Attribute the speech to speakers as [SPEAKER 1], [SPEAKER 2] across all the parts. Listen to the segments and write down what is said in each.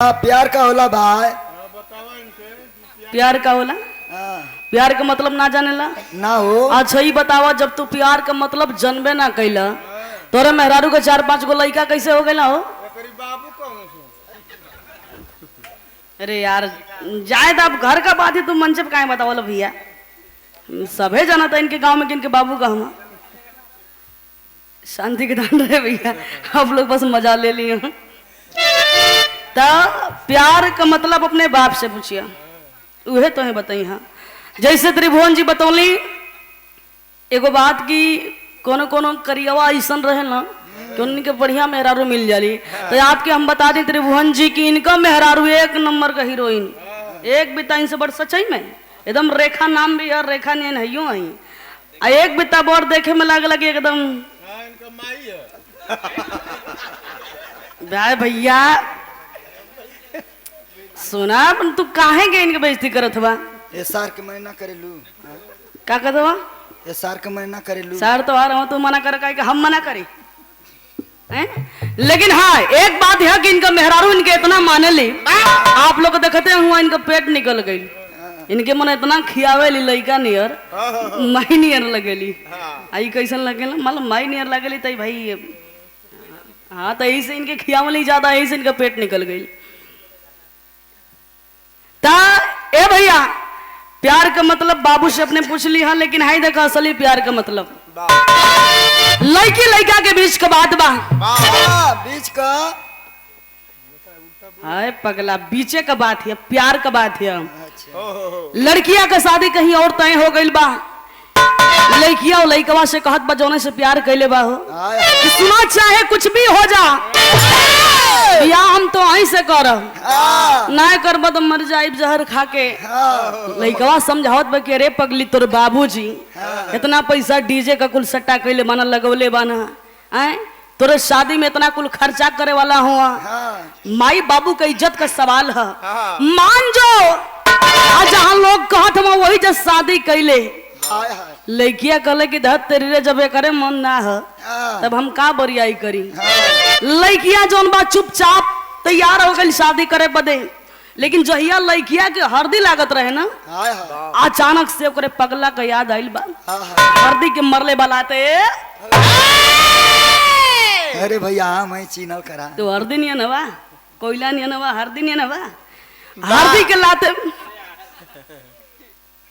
[SPEAKER 1] प्यार का होला भाई।
[SPEAKER 2] प्यार का होला? प्यार का मतलब ना जानेला
[SPEAKER 1] ना हो।
[SPEAKER 2] अच्छा ही बतावा, जब तू प्यार का मतलब जनबे ना कैला तोरे मेहरारू के 4-5 गो लड़का कैसे हो गया हो? अरे यार जाए तो अब घर का बात ही तुम मंच पे काहे बतावल भैया? सभे जाना था इनके गांव में कि इनके बाबू का हम शांति के दान रहे भैया, आप लोग बस मजा ले लिए हैं। तो प्यार का मतलब अपने बाप से पूछिया, उहे तो है बताई। हाँ जैसे त्रिभुवन जी बतौली एगो बात की कोनो कोनो करियवा ऐसन रहे ना कि उनके बढ़िया मेहरारू मिल जाली। तो आपके हम बता दें त्रिभुवन जी की इनका मेहरारू 1 नंबर का हीरोइन, एक बिता इनसे बड़ सच्चाई में एकदम रेखा नाम भी है, रेखा नहीं है यूं आई एक बिता बड़ देखे में लाग लगे एकदम भैया। सुना तू काहे के इनके बेइज्जती करत बा?
[SPEAKER 1] ये सार के मना करेलू
[SPEAKER 2] का कहत बा?
[SPEAKER 1] ये सार के मना करेलू।
[SPEAKER 2] सार तो आ रहा तू मना कर का हम मना करी हैं? लेकिन हाँ एक बात है कि इनका मेहरारू इनके इतना माने ली, आप लोग देखते हुआ इनका पेट निकल गई, इनके मन इतना खियावे ली लइका नियर माई नियर लगेली। आई कैसन लगेला मतलब माई नियर लगेली तई भाई। हाँ तो यही से इनके खियावली ज्यादा, यही से इनका पेट निकल गई। ता ए भैया प्यार का मतलब बाबू से अपने पूछ ली। हाँ लेकिन हाई देखा असली प्यार का मतलब लड़की लड़का के बीच का बात बा।
[SPEAKER 1] बीच का
[SPEAKER 2] हाय पगला बीचे का बात है, प्यार का बात है। लड़किया का शादी कहीं और तय हो गई बा, लड़किया और लड़कवा से कहत बा जौने से प्यार कैले बा हो कि सुना चाहे कुछ भी हो जा या हम तो आई से करब ना करब तो मर जाइब जहर खा के। लड़कवा समझावत बा कि अरे पगली तोर बाबूजी इतना पैसा डीजे का कुल सट्टा कैले बाना लगवले बाना, आए तोरे शादी में इतना कुल खर्चा करे वाला हुआ, माई बाबू का इज्जत का सवाल है। मान जो आज जहाँ लोग कहत हम वही जब शादी कैले लड़किया कहले कि धत तेरी रे जब करे मन ना है तब हम का बरियाई करी। लड़किया जौन बा चुपचाप तैयार हो गई शादी करे बदे, लेकिन जहिया लड़किया के हरदी लागत रहे ना अचानक से ओकरे पगला का याद आइल बा, हरदी के मरले बलाते।
[SPEAKER 1] अरे भैया मैं चीनल करा
[SPEAKER 2] तो हरदी नहीं नवा कोयला नहीं नवा हरदी नहीं नवा हरदी के लाते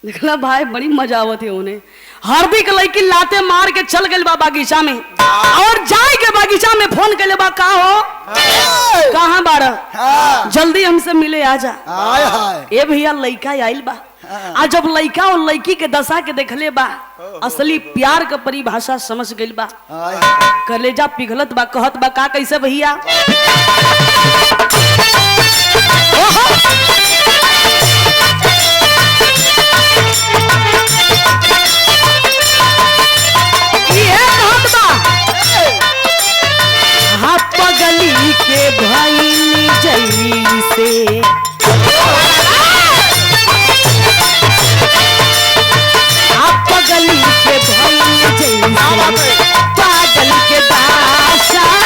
[SPEAKER 2] देखला भाई बड़ी मजा आवत है उन्हें। हरदी के लड़की लाते मार के चल गए बा बागीचा में, और जाए के बागीचा में फोन कर ले बा का हो कहाँ बाड़ा जल्दी हमसे मिले आजा। ए भैया लड़का आइल बा, आज जब लड़का और लड़की के दशा के देखले बा असली प्यार का परिभाषा समझ गइल बा, कलेजा पिघलत बा, कहत बा का कैसे भैया? पगली के भाई जैसे आप पगली के भाई जैसे पागल के बादशाह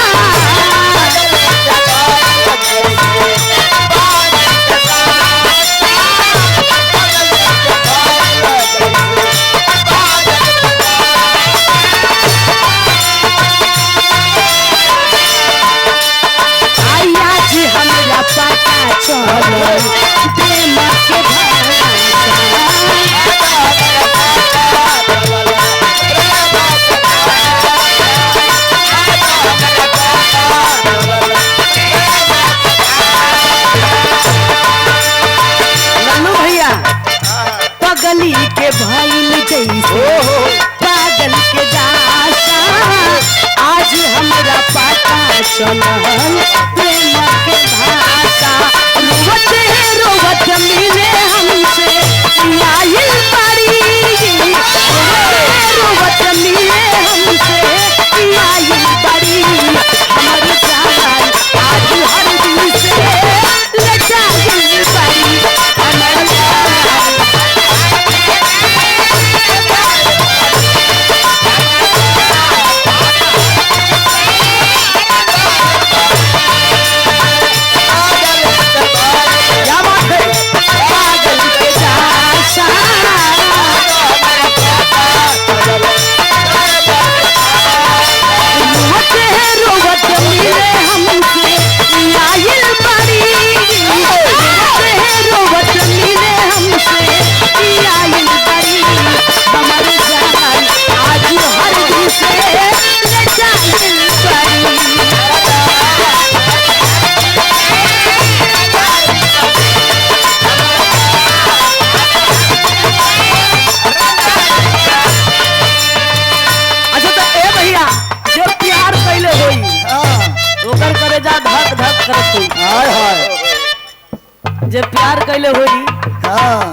[SPEAKER 2] जे प्यार कैले होई।
[SPEAKER 1] हाँ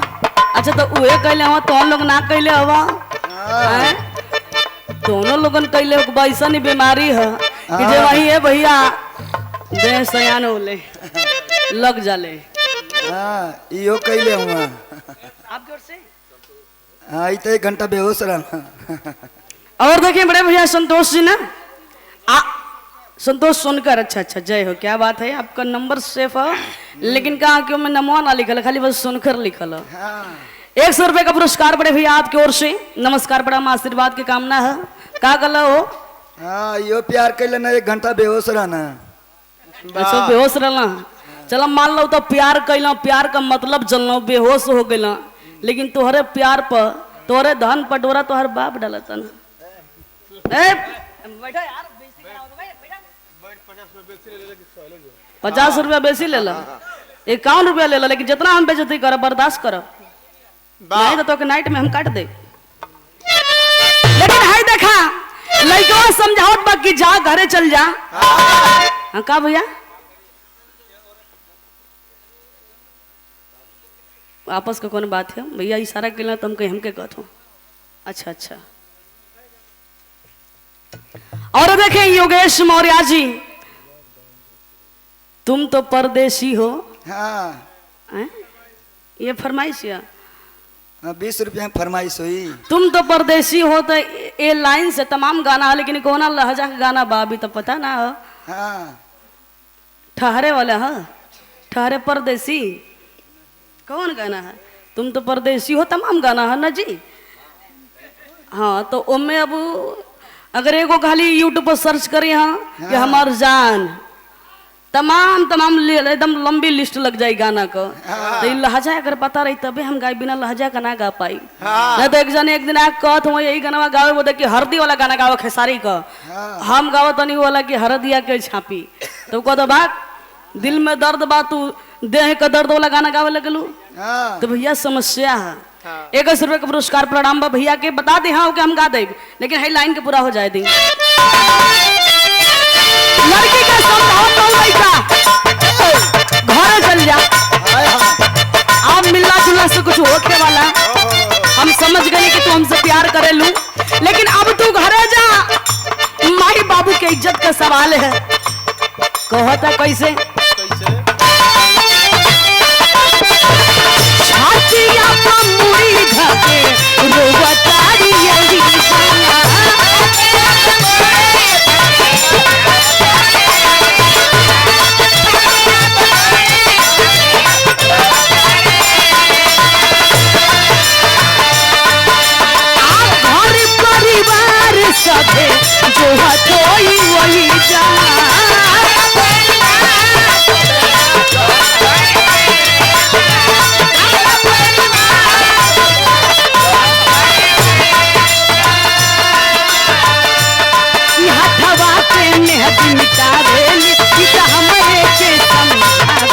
[SPEAKER 2] अच्छा तो उहे कैले हवा तो हम लोग ना कैले हवा।
[SPEAKER 1] हाँ
[SPEAKER 2] हैं? दोनों लोगन कैले वैसा नहीं बीमारी है कि जे वही है भैया देह सयान होले लग जाले।
[SPEAKER 1] हाँ इहो कैले हुआ।
[SPEAKER 2] आपकी ओर से
[SPEAKER 1] हाँ तो 1 घंटा बेहोश रहा।
[SPEAKER 2] और देखिए बड़े भैया संतोष जी ना संतोष सुनकर अच्छा अच्छा जय हो क्या बात है आपका नंबर सेफ है लेकिन कहा क्यों मैं नमवा ना लिखल खाली बस सुनकर लिखल है।
[SPEAKER 1] हाँ
[SPEAKER 2] 100 रुपए का पुरस्कार बड़े भैया आपकी ओर से नमस्कार बड़ा आशीर्वाद की कामना है का गला हो।
[SPEAKER 1] हाँ इहो प्यार कैले ना 1 घंटा बेहोश रहना।
[SPEAKER 2] अच्छा बेहोश रहना चलो मान लो तो प्यार कैला प्यार का मतलब जनलो बेहोश हो गया लेकिन तोहरे प्यार पर तोहरे धन पटोरा तोहर बाप डाला था ना। बैठो यार 50 रुपया बेसी ले ला 51 रुपया ले ला लेकिन जितना हम बेचती कर बर्दाश्त कर नहीं तो नाइट में हम काट दे। लेकिन हाय देखा लड़का समझावत बा कि जा घरे चल जा। हाँ का भैया आपस का कौन बात है भैया इशारा के तुम कहीं हमके कहत हो। अच्छा अच्छा और देखें योगेश मौर्य जी तुम तो परदेशी हो।
[SPEAKER 1] हाँ
[SPEAKER 2] हैं? ये फरमाइश है
[SPEAKER 1] 20 रुपया में फरमाइश हुई।
[SPEAKER 2] तुम तो परदेशी हो तो ये लाइन से तमाम गाना है लेकिन कौन लहजा का गाना बा अभी तो पता ना हो।
[SPEAKER 1] हाँ
[SPEAKER 2] ठहरे वाला है ठहरे परदेसी कौन गाना है तुम तो परदेशी हो तमाम गाना है ना जी। हाँ तो उनमें अब अगर एगो खाली यूट्यूब पर सर्च करी हाँ कि हमार जान तमाम एकदम लंबी लिस्ट लग जाए गाना का। तो ये लहजा अगर पता रही तबे हम गाय बिना लहजा का ना गा पाई। नहीं तो एक जने एक दिन आ कहत हुआ यही गाना गावे बोले कि हरदी वाला गाना गावे खेसारी का हम गावत तो नहीं वाला कि हरदिया के छापी तो कहता बात दिल में दर्द बा तू देह का दर्द वाला गाना गावे लगलू। तो भैया समस्या है 1 रुपये का पुरस्कार प्रणाम बा भैया के बता दे हाँ कि हम गा दे लेकिन है लाइन के पूरा हो जाए दी। लड़की का घर चल जा आप मिलना जुलना से कुछ होके वाला हम समझ गए कि तू हमसे प्यार करे लू लेकिन अब तू घरे जा माई बाबू के इज्जत का सवाल है। कहता कैसे छातिया पर मुड़ी धके रोवतारी यही सभे जो हथोई वही जा हथवा के मेहदी मिटावे हमरे के समझावे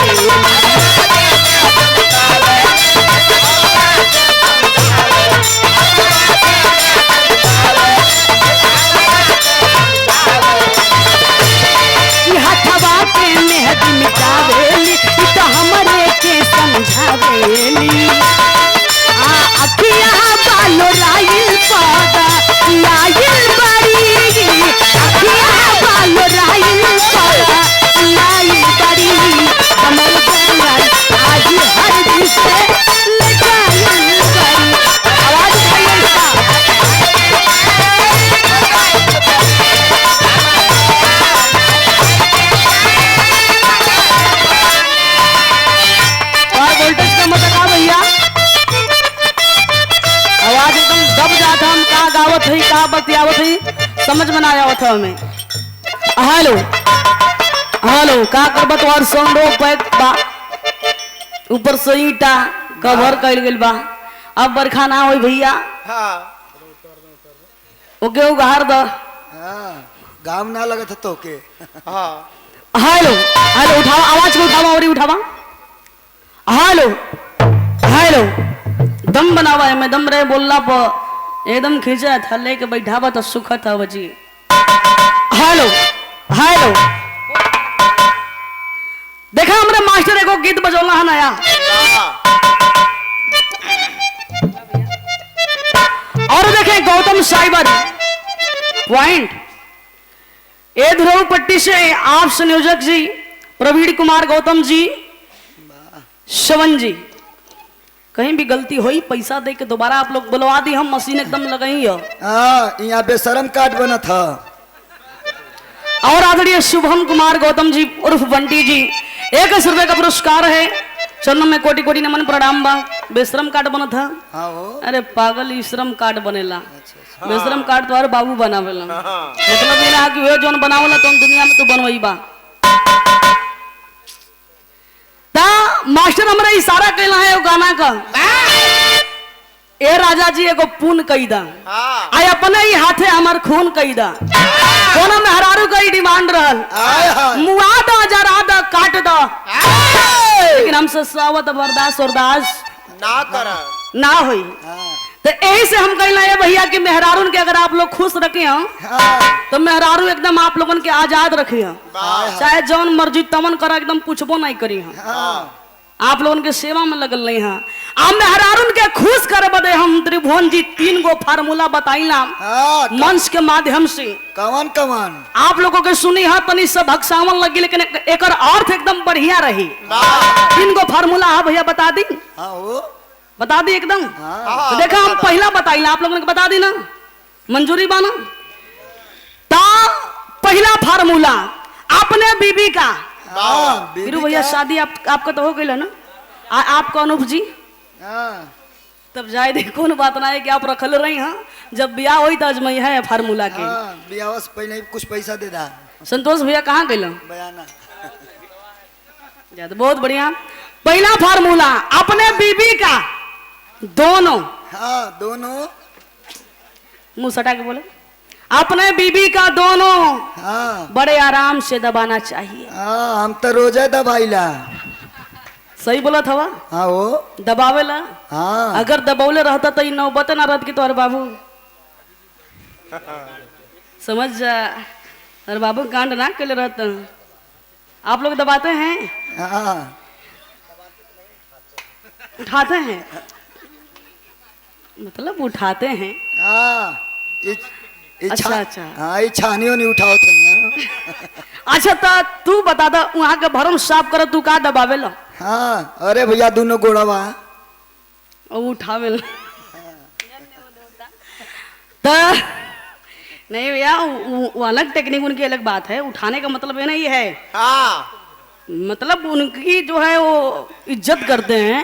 [SPEAKER 2] मिटावेली तो हमरे के समझावेली अखिया बालो राइल पादा लाइल बड़ी अखिया बालो राइल पादा लाइल बड़ी हमर जान आज हर दिन से लगाइल बड़ी आवाज भैया वोल्टेज का मतलब भैया आवाज एकदम दब जाता हम कहा गावत है कहा बतियावत है समझ में ना आवत है हमें। हेलो हेलो का करबत और साउंड पैक बा ऊपर से ईटा कवर कर गेल बा अब बरखा ना होई भैया ओके उगार द
[SPEAKER 1] गाम ना लगत है तो के।
[SPEAKER 2] हेलो हेलो उठाओ आवाज को उठाओ और उठावा हेलो हेलो दम बनावा है मैं दम रहे बोलना पर एकदम खींचा था लेके बैठावा तो सुख था बजी। हेलो हेलो देखा हमारे मास्टर एगो गीत बजौला है नया। और देखें गौतम साइबर पॉइंट ए ध्रुव पट्टी से आप संयोजक जी प्रवीण कुमार गौतम जी श्रवण जी, कहीं भी गलती हुई पैसा दे के दोबारा आप लोग बुलवा दी, हम मशीन एकदम लगाई हो।
[SPEAKER 1] यहाँ बेशरम कार्ड बना था।
[SPEAKER 2] और आदरणीय शुभम कुमार गौतम जी उर्फ बंटी जी 1 रुपए का पुरस्कार है, चरणों में कोटि कोटि नमन प्रणाम बा। बेश्रम कार्ड बना था।
[SPEAKER 1] हाँ वो
[SPEAKER 2] अरे पागल ई श्रम कार्ड बनेला, बेश्रम कार्ड तो बाबू बनावेला। मतलब ये ना कि वे जोन बनावला तो दुनिया में तू बनवई बा। ता मास्टर हमरा इशारा कैला है गाना का, ए राजा जी एगो पुन कई दा, आय अपने ही हाथे हमार खून कई दा। कोनो में हरारू का डिमांड रहल, मुआ दा जरा दा काट दा, लेकिन हमसे सावत बर्दाश्त
[SPEAKER 3] ना कर
[SPEAKER 2] ना हुई। तो यही से हम कहना है भैया कि मेहरारून के अगर आप लोग खुश रखे हैं तो मेहरारू एकदम आप लोगन के आजाद रखे हैं, चाहे जौन मर्जी तमन करा, एकदम पूछबो नहीं करी हैं। आप लोगन के सेवा में लगल नहीं है। आप मेहरारून के खुश करे बदे हम त्रिभुवन जी 3 गो फार्मूला बताइला मंच के माध्यम से।
[SPEAKER 1] कवन कवन
[SPEAKER 2] आप लोगों के सुनी है तनी सब भक्सावन लगी, लेकिन एक अर्थ एकदम बढ़िया रही। 3 गो फार्मूला है भैया, बता दी।
[SPEAKER 1] हाँ वो
[SPEAKER 2] बता दी एकदम। तो देखा हम पहला बताइला, आप लोगों ने बता दी ना, मंजूरी बाना। ता पहला फार्मूला अपने बीबी का। वीरू भैया शादी आपका तो हो गई ना, आपका अनूप जी तब जाए दे, कौन बात ना है कि आप रखल रही हैं, जब ब्याह हुई तो अजमई है फार्मूला के।
[SPEAKER 1] ब्याह से पहले कुछ पैसा दे दा।
[SPEAKER 2] संतोष भैया कहाँ गए
[SPEAKER 1] बयाना
[SPEAKER 2] तो बहुत बढ़िया। पहला फार्मूला अपने बीबी का दोनों,
[SPEAKER 1] हाँ दोनों
[SPEAKER 2] मुंह सटा के बोले, अपने बीबी का दोनों
[SPEAKER 1] हाँ
[SPEAKER 2] बड़े आराम से दबाना चाहिए।
[SPEAKER 1] हाँ हम तो रोजा दबाइला।
[SPEAKER 2] सही बोला था वह?
[SPEAKER 1] हाँ वो
[SPEAKER 2] दबावेला।
[SPEAKER 1] हाँ
[SPEAKER 2] अगर दबौले रहता तो नौबत ना रहती कि तोहर बाबू समझ जा, अरे बाबू कांड ना के लिए रहता। आप लोग दबाते हैं,
[SPEAKER 1] हाँ
[SPEAKER 2] उठाते हैं, मतलब उठाते हैं।
[SPEAKER 1] हाँ
[SPEAKER 2] अच्छा अच्छा
[SPEAKER 1] हाँ ये छानियों नहीं उठाओ तुम।
[SPEAKER 2] अच्छा तो तू बता दा, वहाँ के भरम साफ कर, तू का दबावे ला?
[SPEAKER 1] हाँ अरे भैया दोनों गोड़वा
[SPEAKER 2] उठावे ला तो नहीं भैया, वो अलग टेक्निक, उनकी अलग बात है। उठाने का मतलब ये नहीं है, मतलब उनकी जो है वो इज्जत करते हैं।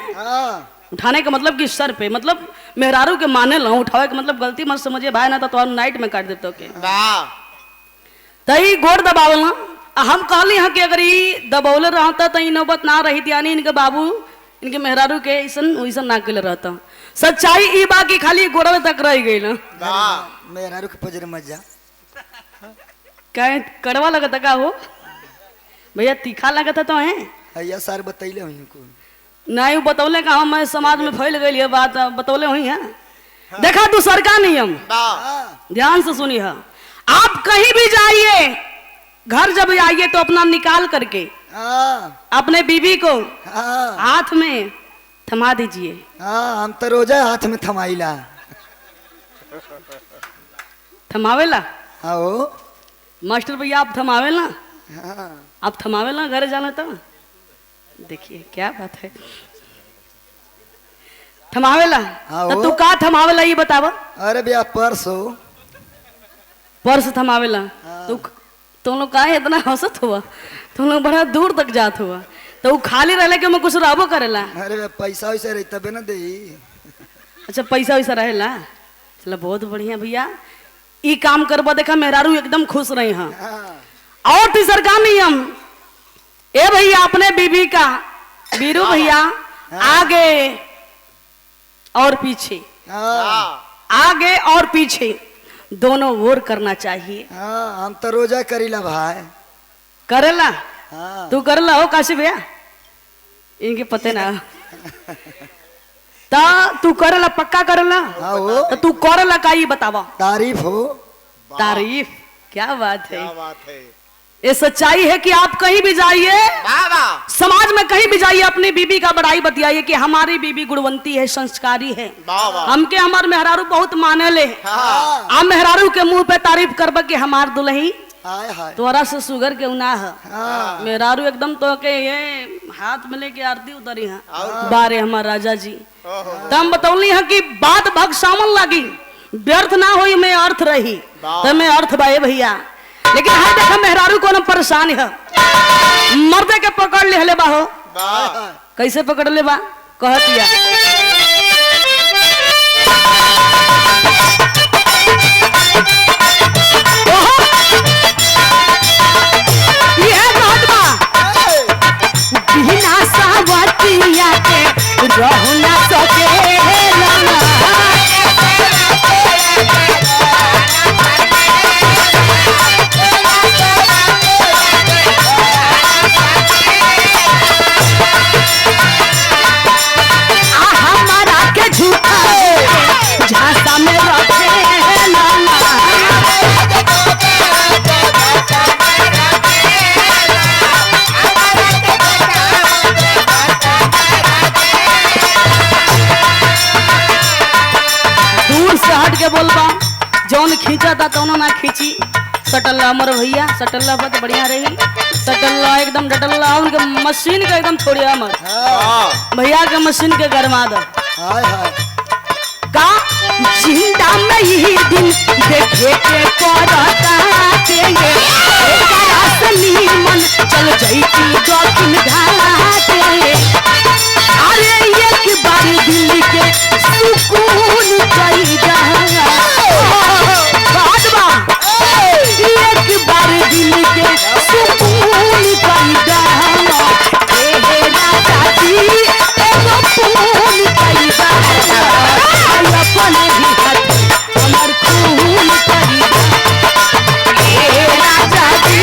[SPEAKER 2] उठाने का मतलब कि सर पे, मतलब मेहरारू के माने ला। उठावे का मतलब गलती मत समझिए भाई, ना तो नाइट में काट देते के तई गोड़ दबावल। हम कहली हाँ कि अगर ये दबौले रहता तो नौबत ना रही, यानी इनके बाबू इनके मेहरारू के ऐसा ना के रहता। सच्चाई ई बाकी खाली गोड़वे तक रह गई ना।
[SPEAKER 1] मेहरारू के पजर मत जा।
[SPEAKER 2] क्या कड़वा लगता का हो भैया? तीखा लगता तो है
[SPEAKER 1] भैया सर बतैले हुई को
[SPEAKER 2] नहीं बतौले का, हम समाज में फैल गई है बात, बतौले हुई है। देखा दूसर का नियम ध्यान से सुनी है। आप कहीं भी जाइए, घर जब आइए तो अपना निकाल करके अपने बीबी को हाथ में थमा दीजिए।
[SPEAKER 1] हम तो रोजा हाथ में थमाइला।
[SPEAKER 2] थमावेला?
[SPEAKER 1] हाँ वो
[SPEAKER 2] मास्टर भैया आप थमावेला? आप थमावेला घर जाना तो देखिए क्या बात है, थमावेला। तो तू का थमावेला ये बतावा? अरे
[SPEAKER 1] भैया पर्स हो,
[SPEAKER 2] पर्स थमावेला। तुम लोग का इतना हंसत हुआ, तुम लोग बड़ा दूर तक जात हुआ, तो खाली रहले के मैं कुछ रहबो करेला।
[SPEAKER 1] अरे पैसा वैसा रही तबे ना दे।
[SPEAKER 2] अच्छा पैसा वैसा रहेला, चलो बहुत बढ़िया भैया, ई काम करबा देखा मेहरारू एकदम खुश रही हैं। और तीसर का नियम, ए भैया अपने बीबी का, बीरू भैया आगे और पीछे, आगे और पीछे दोनों ओर करना चाहिए।
[SPEAKER 1] हम तो रोजा करीला भाई।
[SPEAKER 2] करेला? तू करला हो काशी भैया? इनके पते ना ता तू करेला? पक्का करेला? तो तू करेला का ये बतावा।
[SPEAKER 1] तारीफ हो।
[SPEAKER 2] तारीफ? क्या बात है, ये सच्चाई है कि आप कहीं भी जाइए,
[SPEAKER 3] बाबा
[SPEAKER 2] समाज में कहीं भी जाइए, अपनी बीबी का बड़ाई बतियाइए कि हमारी बीबी गुणवंती है, संस्कारी है।
[SPEAKER 3] बाबा
[SPEAKER 2] हमके हमार मेहरारू बहुत माने ले।
[SPEAKER 3] हाँ
[SPEAKER 2] आप मेहरारू के मुंह पे तारीफ करब कि हमार दुल्ही
[SPEAKER 1] हाय हाय
[SPEAKER 2] तोरा से सुगर के उना है।
[SPEAKER 1] हाँ
[SPEAKER 2] मेहरारू एकदम तो के ये हाथ में लेके आरती उतरी है। बारे हमार राजा जी तम बतौली है कि बात भग सामन लगी, व्यर्थ ना होई में अर्थ रही, तो में अर्थ बाए भैया। लेकिन हाय देखा मेहरारू को न परेशान है, मर्दे के पकड़ ले हले बाहो।
[SPEAKER 3] बाबा
[SPEAKER 2] कैसे पकड़ ले बा कहतिया बिना सावतिया के रहू ना सकेला। हमारा के झूठा झांसा में रखेला। दूर से हट के बोलबा, जौन खींचा था तौनो ना खींची। सटल्ला अमर भैया, सटल्ला पर तो बढ़िया रही, सटल्ला एकदम डटल्ला, उनके मशीन का एकदम छोड़िया अमर भैया के मशीन के गरमा दो।
[SPEAKER 1] हाय हाय
[SPEAKER 2] का जिंदा में यही दिन देखे के करता तेरे असली मन चल जाती दक्षिण घाटे। अरे एक बार दिल के सुकून चाहिए, एक बार दिल के सुकून चाहिए। राजा जी एगो खून चाहिए, अपने भी हाथ हमर खून चाहिए। राजा जी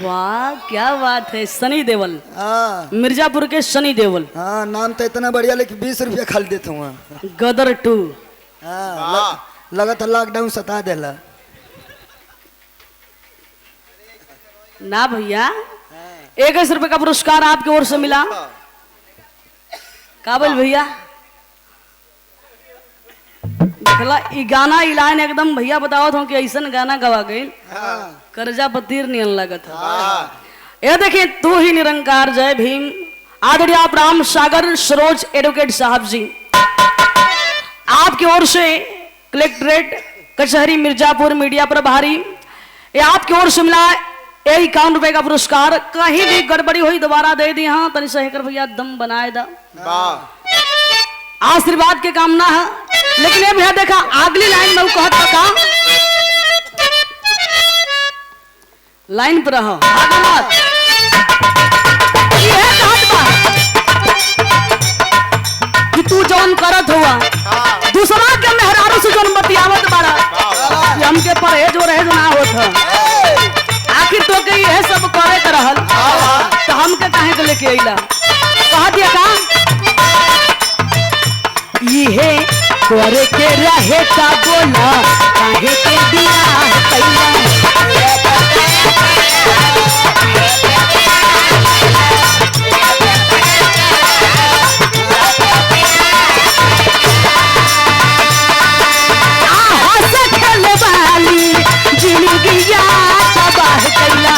[SPEAKER 2] वाह क्या बात है। सनी देओल,
[SPEAKER 1] हाँ
[SPEAKER 2] मिर्जापुर के सनी देओल,
[SPEAKER 1] हाँ नाम तो इतना बढ़िया, लेकिन 20 रुपया खाली देता हूँ।
[SPEAKER 2] गदर 2।
[SPEAKER 1] हाँ लगा था लॉकडाउन सता देला।
[SPEAKER 2] ना भैया 21 रुपए का पुरस्कार आपकी ओर से मिला। काबिल भैया देखला ई गाना ई लाइन एकदम भैया बताओ था कि ऐसा गाना गवा गई कर्जा पतीर नियन लगत है। ये देखिए तू ही निरंकार जय भीम आदरणीय आप राम सागर सरोज एडवोकेट साहब जी, आपकी ओर से कलेक्ट्रेट कचहरी मिर्जापुर मीडिया प्रभारी, ये आपकी ओर से मिला 51 रुपए का पुरस्कार। कहीं भी गड़बड़ी हुई दोबारा दे दी। हाँ तनि सहकर भैया दम बनाए दा, आशीर्वाद के कामना है। लेकिन ये भैया देखा अगली लाइन में कहत का लाइन पर रहो भागवत ये कहत बा कि तू जौन करत हुआ दूसरा के मेहरारू से जौन बतियावत बारा कि हमके परहेज हो रहे ना होत। आखिर तो के ये सब करे के रहल तो हमके काहे के लेके अइला। कह दिया का ये करे के रहे का बोला काहे के बियाह कैला। हंस खेल वाली जिंदगिया तबाह कैला।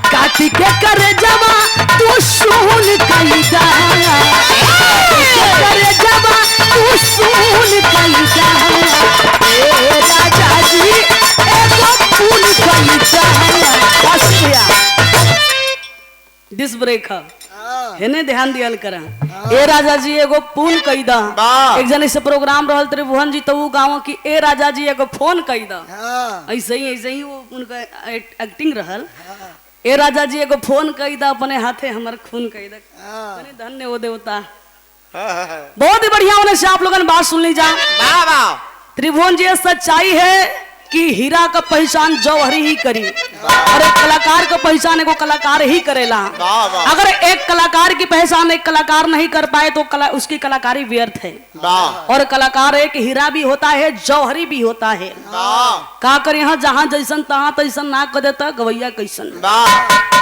[SPEAKER 2] काटी के कर जवा तू सुन कैदा, करे जवा तू सुन कैदा। ए राजा जी एगो फूल कैदा। दिस ब्रेक हेने ध्यान दियल कर। ए राजा जी एगो फोन कई दा।
[SPEAKER 3] वाह।
[SPEAKER 2] एक जने से प्रोग्राम रहल त्रिभुवन जी तो उ गाँव की ए राजा जी एगो फोन कई दा।
[SPEAKER 1] हाँ
[SPEAKER 2] ऐसे ही वो उनका एक्टिंग रहल। ए राजा जी एगो फोन कई दा अपने हाथे हमर खून कई दा।
[SPEAKER 1] हाँ
[SPEAKER 2] अरे धन्य वो देवता। बहुत ही बढ़िया होने से आप लोगों ने बात सुन ली जा।
[SPEAKER 3] वाह वाह
[SPEAKER 2] त्रिभुवन जी ये सच्चाई है कि हीरा का पहचान जौहरी ही करी और एक कलाकार का पहचान एगो कलाकार ही करेला।
[SPEAKER 3] वाह वाह
[SPEAKER 2] अगर एक कलाकार की पहचान एक कलाकार नहीं कर पाए तो उसकी कलाकारी व्यर्थ है।
[SPEAKER 3] वाह
[SPEAKER 2] और कलाकार एक हीरा भी होता है जौहरी भी होता है।
[SPEAKER 3] वाह
[SPEAKER 2] का कर यहाँ जहाँ जैसन तहाँ तैसन ना कर देता गवैया कैसन।
[SPEAKER 3] वाह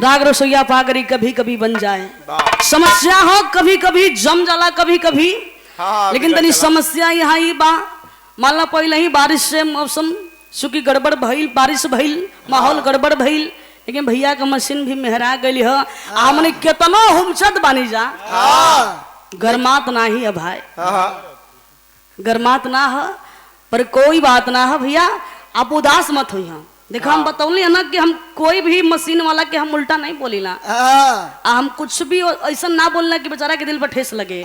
[SPEAKER 2] राग रसोईया पागरी कभी कभी बन जाए।
[SPEAKER 3] वाह
[SPEAKER 2] समस्या हो कभी कभी जम जाला कभी कभी।
[SPEAKER 3] हाँ
[SPEAKER 2] लेकिन तनी समस्या यहाँ ही बा मान ला पहले ही बारिश से मौसम चूंकि गड़बड़ भइल बारिश भइल माहौल गड़बड़ भइल लेकिन भैया का मशीन भी मेहरा गई है। हमने केतनो हुमचत बानी जा गरमात ना ही है भाई गरमात ना है पर कोई बात ना है भैया आप उदास मत हो। यहाँ देखो हम बतौली है ना कि हम कोई भी मशीन वाला के हम उल्टा नहीं बोलीला। हम कुछ भी ऐसा ना बोलना कि बेचारा के दिल पर ठेस लगे।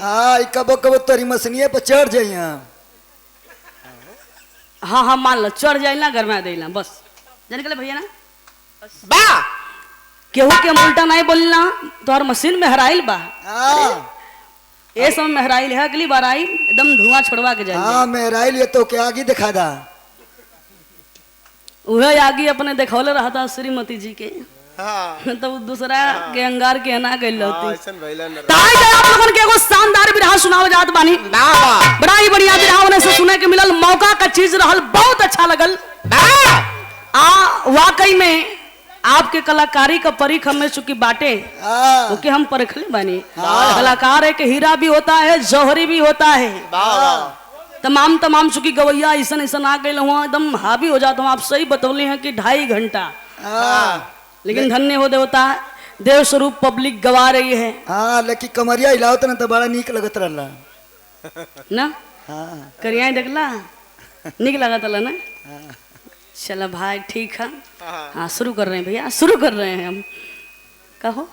[SPEAKER 1] कबो कबो तोरी मशीनिया पर चढ़ जाइए।
[SPEAKER 2] हाँ हाँ मान लो चढ़ जाए ना गरमा देला बस जाने के भैया ना
[SPEAKER 3] वाह
[SPEAKER 2] केहू के हम उल्टा नहीं बोलना तोहर मशीन में हराइल बा। ये सब में हराइल है अगली बार आई एकदम धुआं छोड़वा के जाए।
[SPEAKER 1] हाँ मेहराइल ये तो क्या आगे दिखा दा
[SPEAKER 2] वह आगे अपने देखौले रहा था श्रीमती जी के।
[SPEAKER 3] हाँ
[SPEAKER 2] तो दूसरा के अंगार के ना गई होती।
[SPEAKER 3] ऐसन भइलन रहे।
[SPEAKER 2] ताई जब आप लोगन के एगो शानदार बिरहा सुनाव जात बानी।
[SPEAKER 3] वाह
[SPEAKER 2] बड़ा ही बढ़िया बिरहा होने से सुने के मिलल मौका का चीज रहल बहुत अच्छा लगल। वाकई में आपके कलाकारी का परीख हमें चूंकि बाटे क्योंकि हम परखले बानी। कलाकार एक हीरा भी होता है जौहरी भी होता है।
[SPEAKER 3] वाह
[SPEAKER 2] तमाम चूंकि गवैया ऐसा ऐसा आ गए हुआ एकदम हावी हो जाता हूँ। आप सही बतौले हैं कि 2.5 घंटा लेकिन धन्य हो देवता देव स्वरूप पब्लिक गवा रही है।
[SPEAKER 1] हाँ लेकिन कमरिया हिलावत ना तो बड़ा नीक लगत रहला
[SPEAKER 2] ना
[SPEAKER 1] हाँ
[SPEAKER 2] करिया देखला निक लगा तला ना। चलो भाई ठीक है। हाँ शुरू कर रहे हैं भैया शुरू कर रहे हैं हम। कहो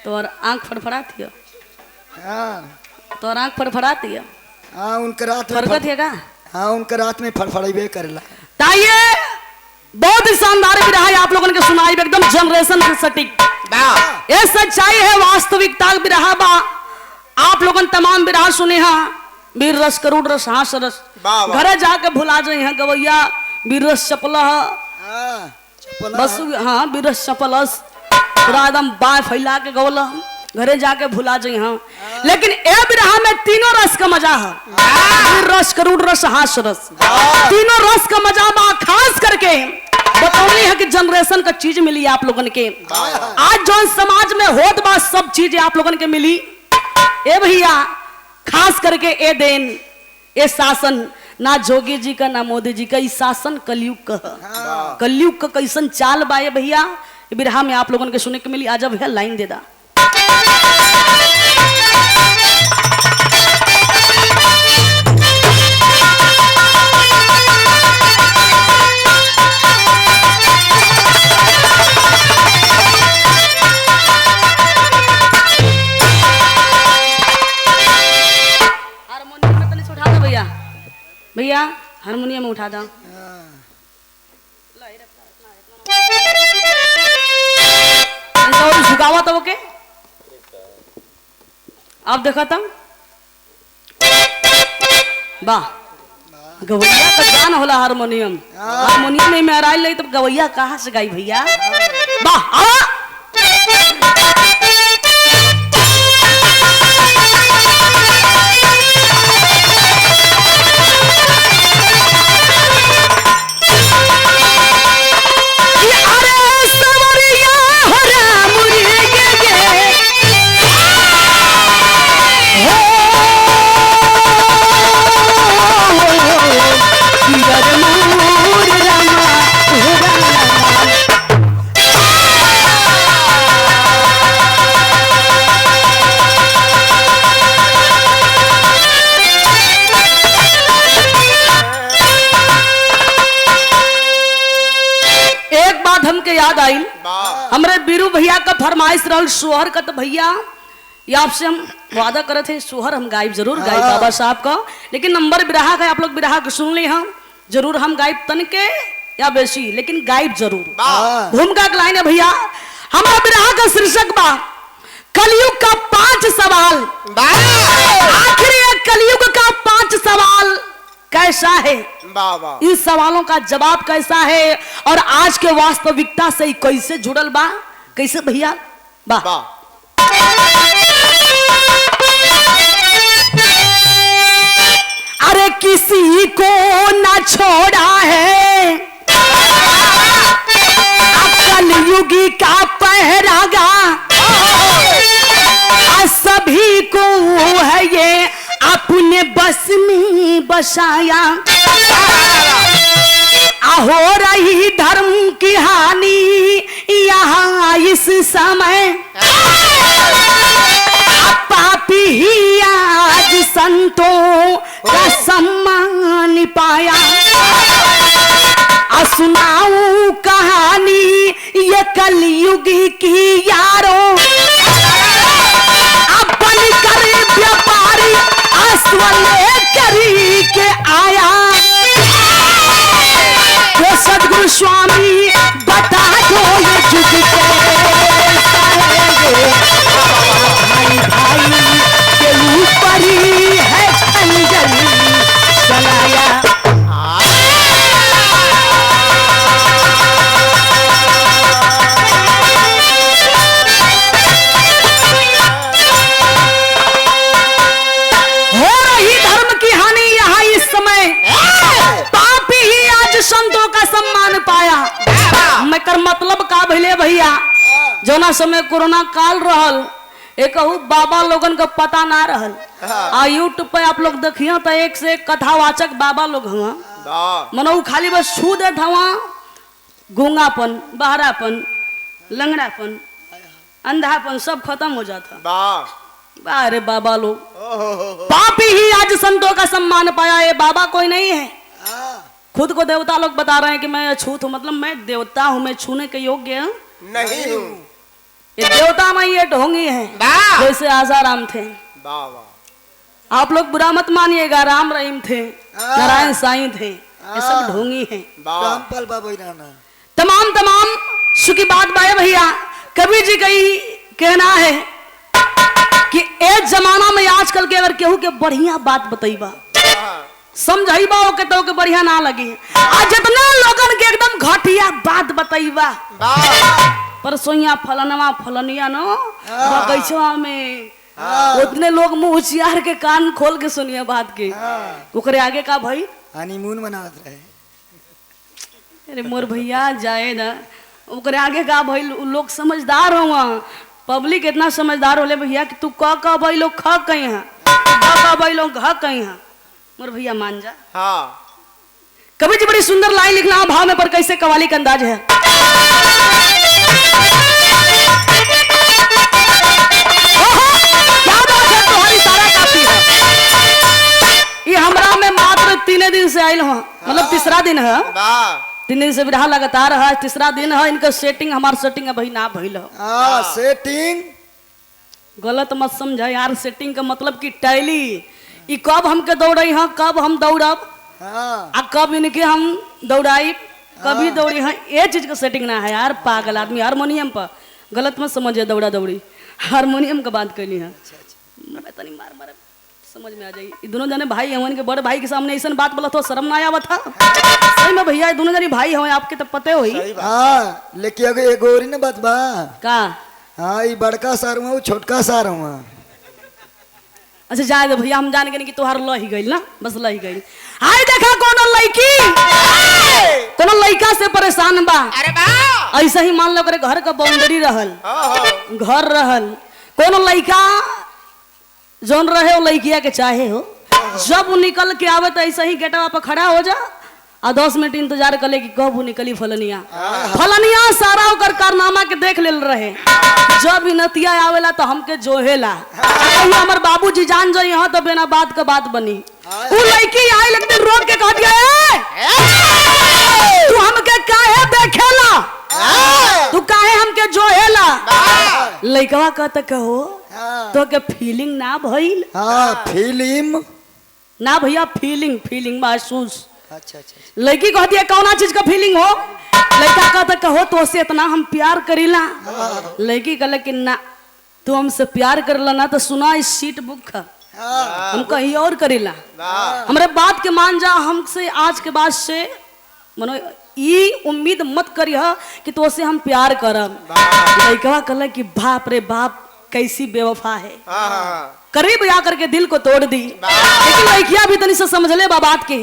[SPEAKER 2] तो और आंख फड़फड़ाती हो तो और आंख फड़फड़ाती है।
[SPEAKER 1] हाँ उनके रात
[SPEAKER 2] फरकत है का।
[SPEAKER 1] हाँ उनके रात में फड़फड़ाइबे करेला।
[SPEAKER 2] ताइए बहुत ही शानदार भी रहा है आप लोगों के सुनाई एकदम जनरेशन से सटीक। ये सच्चाई है वास्तविकता भी रहा बा। आप लोगन तमाम बिरहा सुने हैं वीर रस करुण रस हास रस घरे जाके भुला जाए हैं गवैया वीर रस चपला बस हाँ वीर रस चपलस पूरा एकदम बाय फैला के गवला घरे जाके भुला जाए हैं। लेकिन ए बिरहा में तीनों रस का मजा है। वीर रस करुण रस हास रस तीनों रस का मजा बा। खास करके बतौनी है कि जनरेशन का चीज मिली आप लोगन के। आज जो समाज में होत बा सब चीज आप लोगन के मिली। ए भैया खास करके ए दिन ए शासन ना जोगी जी का ना मोदी जी का इस शासन कलयुग का कलयुग का कैसन चाल बा। भैया बिरहा में आप लोगन के सुने के मिली। आज भैया लाइन दे दा। भैया हारमोनियम उठा दो। झुकावा तो ओके आप देखा था वाह गवैया का गान होला हारमोनियम। हारमोनियम में मेहराई लई तब गवैया कहाँ से गाई भैया। वाह आवा हमके याद आई
[SPEAKER 3] वाह
[SPEAKER 2] हमरे बीरू भैया का फरमाइश रहल सोहर का तो भैया ये आपसे हम वादा करे थे सोहर हम गायब जरूर गायब बाबा साहब का, लेकिन नंबर बिरहा का आप लोग बिरहा को सुन ली हम जरूर हम गायब तन के या बेसी लेकिन गायब जरूर।
[SPEAKER 3] वाह
[SPEAKER 2] भूमिका का लाइन है भैया हमारा बिरहा का शीर्षक बा कलयुग का 5 सवाल। आखिर ये कलयुग का 5 सवाल कैसा है,
[SPEAKER 3] वाह वाह
[SPEAKER 2] इन सवालों का जवाब कैसा है और आज के वास्तविकता से ही कैसे जुड़ल बा कैसे भैया बा।
[SPEAKER 3] वाह
[SPEAKER 2] अरे किसी को ना छोड़ा है कलयुगी का पहरागा, सभी को है ये अपने बस में बसाया। हो रही धर्म की हानि यहाँ इस समय, पापी ही आज संतों का सम्मान पाया। सुनाऊं कहानी ये कलयुग की यारों, अब बनकर व्यापारी आस्वले करी के आया। तो सदगुरु स्वामी बता दो ये जुग कैसा है, भाई भाई के ऊपर ही है खंजर चलाया। संतों का सम्मान पाया। मैं कर मतलब का भले भैया जोना समय कोरोना काल रहल एक बाबा लोगन का पता ना रहल आ यूट्यूब पे आप लोग देखिए तो एक से एक कथावाचक बाबा लोग हुआ मनो खाली बस छू देत हवा गूंगापन बहरापन लंगड़ापन अंधापन सब खत्म हो जाता। अरे बाबा लोग पापी ही आज संतों का सम्मान पाया। ये बाबा कोई नहीं है, खुद को देवता लोग बता रहे हैं कि मैं अछूत हूं, मतलब मैं देवता हूं, मैं छूने के योग्य
[SPEAKER 3] नहीं हूं।
[SPEAKER 2] ये देवता में ये ढोंगी है जैसे आसाराम थे। आप लोग बुरा मत मानिएगा, राम रहीम थे, नारायण साईं थे, ये सब ढोंगी है। तमाम सुखी बात बाय भैया कबीर जी का ही कहना है कि एक जमाना में आजकल के अगर केहू के बढ़िया बात बताइबा समझाइबा ओके तो के बढ़िया ना लगी, आज जितना लोगन के एकदम घटिया बात बताइबा परसोइया फलनवा फलनिया नो बगैचवा में उतने लोग मुंह उचियार के कान खोल के सुनिए बात के ओकरे आगे का भाई
[SPEAKER 1] हनीमून मनावत रहे।
[SPEAKER 2] अरे मोर भैया जाए ना ओकरे आगे का भाई लोग समझदार हुआ, पब्लिक इतना समझदार होले भैया कि तू का भाई लोग ख कहीं है का भाई लोग घ कहीं है मोर भैया मान जा।
[SPEAKER 3] हाँ
[SPEAKER 2] कभी जी बड़ी सुंदर लाइन लिखना भाव में पर कैसे कवाली का अंदाज है। क्या बात है, तुम्हारी सारा काफी है। ये हमरा में मात्र 3 दिन से आयल हो, मतलब तीसरा दिन है, 3 दिन से बिरहा लगातार है, तीसरा दिन है। इनका सेटिंग हमार सेटिंग है भाई ना भइल हो।
[SPEAKER 1] सेटिंग
[SPEAKER 2] गलत मत समझ यार, सेटिंग का मतलब कि टैली ई कब हमके दौड़े हैं कब हम दौड़ब आ कब इनके हम दौड़ाई कभी दौड़ी हैं, ये चीज का सेटिंग ना है यार। पागल आदमी हारमोनियम पर गलत मत समझे, दौड़ा दौड़ी हारमोनियम का बात करनी है। मैं तनी मार मार समझ में आ जाई। ये दोनों जने भाई हैं, इनके बड़े भाई के सामने ऐसा बात बोला तो शर्म ना आया था। सही में भैया ये दोनों जने भाई हैं, आपके तो पते हो ही।
[SPEAKER 1] हाँ लेकिन अगर एगो और ना बात बा
[SPEAKER 2] का
[SPEAKER 1] हाँ ये बड़का सार हुआ छोटका सार हुआ।
[SPEAKER 2] अच्छा जाए दे भैया, हम जान गए कि तोहार लही गई ना, बस लही गई। हाय देखा कोनो लड़की कोनो लड़का से परेशान बा,
[SPEAKER 3] अरे बा
[SPEAKER 2] ऐसा ही मान लो करे घर का बाउंड्री रहल, घर रहल, कोनो लड़का जोन रहे वो लड़किया के चाहे हो, जब वो निकल के आवे तो ऐसा ही गेटवा पर खड़ा हो जा और 10 मिनट इंतजार कर ले कि कब वो निकली फलनिया। फलनिया सारा ओकर कारनामा के देख लेल रहे, जब नतिया आवेला तो हमके जोहेला हमर बाबूजी जान जाई यहाँ तो बिना बात का बात बनी। वो लड़की आई लगते रोक के कह दिया तू हमके काहे देखेला, तू काहे हमके जो हेला लइकवा कहत कहो तो के फीलिंग ना भइल
[SPEAKER 1] हाँ फिल्म
[SPEAKER 2] ना भैया फीलिंग महसूस
[SPEAKER 1] अच्छा अच्छा
[SPEAKER 2] लड़की कहती है कौना चीज का फीलिंग हो लड़का कहता कहो तो से इतना हम प्यार करीला लड़की कहले कि ना तू हमसे प्यार करला ना तो सुना इस सीट बुक का हम कहीं और करीला हमरे बात के मान जा हमसे आज के बाद से मनो ये उम्मीद मत करिह कि तो से हम प्यार करब लड़का कहले कि बाप रे बाप कैसी बेवफा है करीब आकर के दिल को तोड़ दी लेकिन लड़कियां भी तनी से समझ ले बात के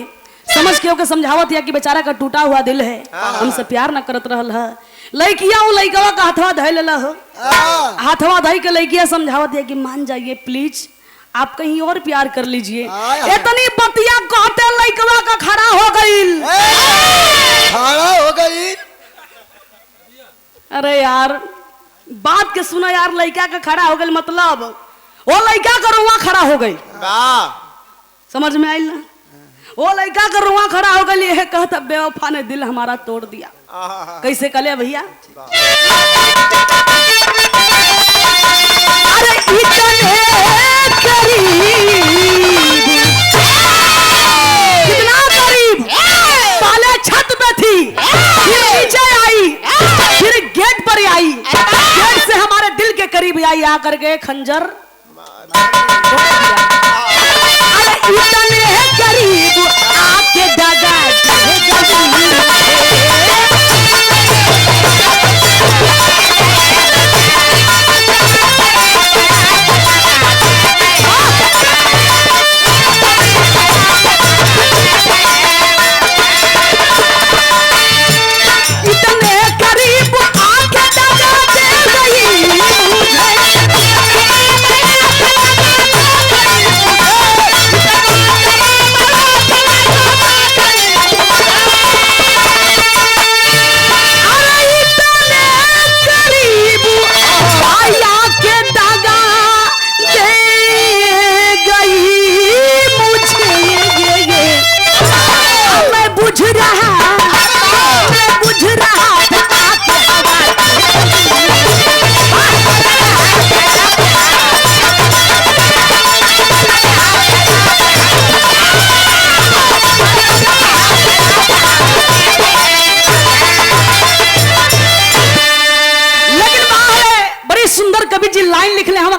[SPEAKER 2] समझ के ओके समझावत या कि बेचारा का टूटा हुआ दिल है हमसे प्यार न करत रहल है लड़किया वो लड़कवा का हाथवा धै लेला हो हाथवा धै के लड़किया समझावत है कि मान जाइए प्लीज आप कहीं और प्यार कर लीजिए इतनी बतिया कहते लड़कवा का खड़ा हो गई
[SPEAKER 1] खड़ा हो गई
[SPEAKER 2] अरे यार बात के सुना यार लड़का का खड़ा हो गई मतलब वो लड़का का रुआ खड़ा हो गई समझ में आई ना वो लड़का का रुआ खड़ा हो गई है कहता बेवफा ने दिल हमारा तोड़ दिया कैसे कले भैया अरे इतने करीब कितना करीब पहले छत पे थी फिर नीचे आई फिर गेट पर आई गेट से हमारे दिल के करीब आई आकर के खंजर अरे इतने करीब आके दगा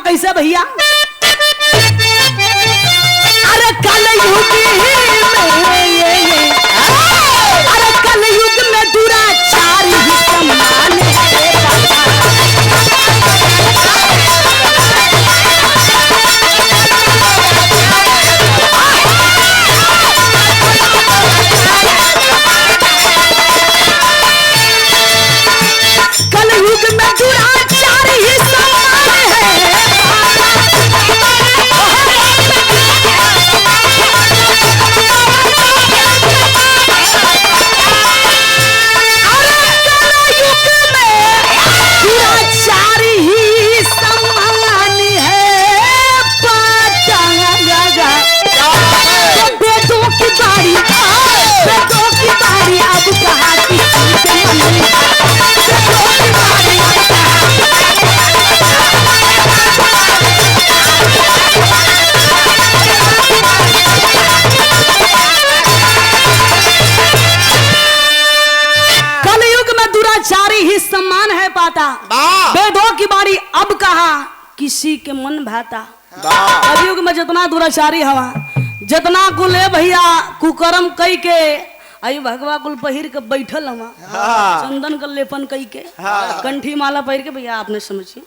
[SPEAKER 2] कैसे भैया अरे कलयुग अरे कलयुग में दुराचारी ही सम्मान कलयुग में दुराचारी ही सम्मान है वेदों की बारी अब कहा किसी के मन भाता कलयुग में जितना दुराचारी हवा जितना कुल है भैया कुकर्म कई के आई भगवा कुल पहिर के बैठल हवा चंदन का लेपन कई के कंठी माला पहिर के भैया आपने समझिए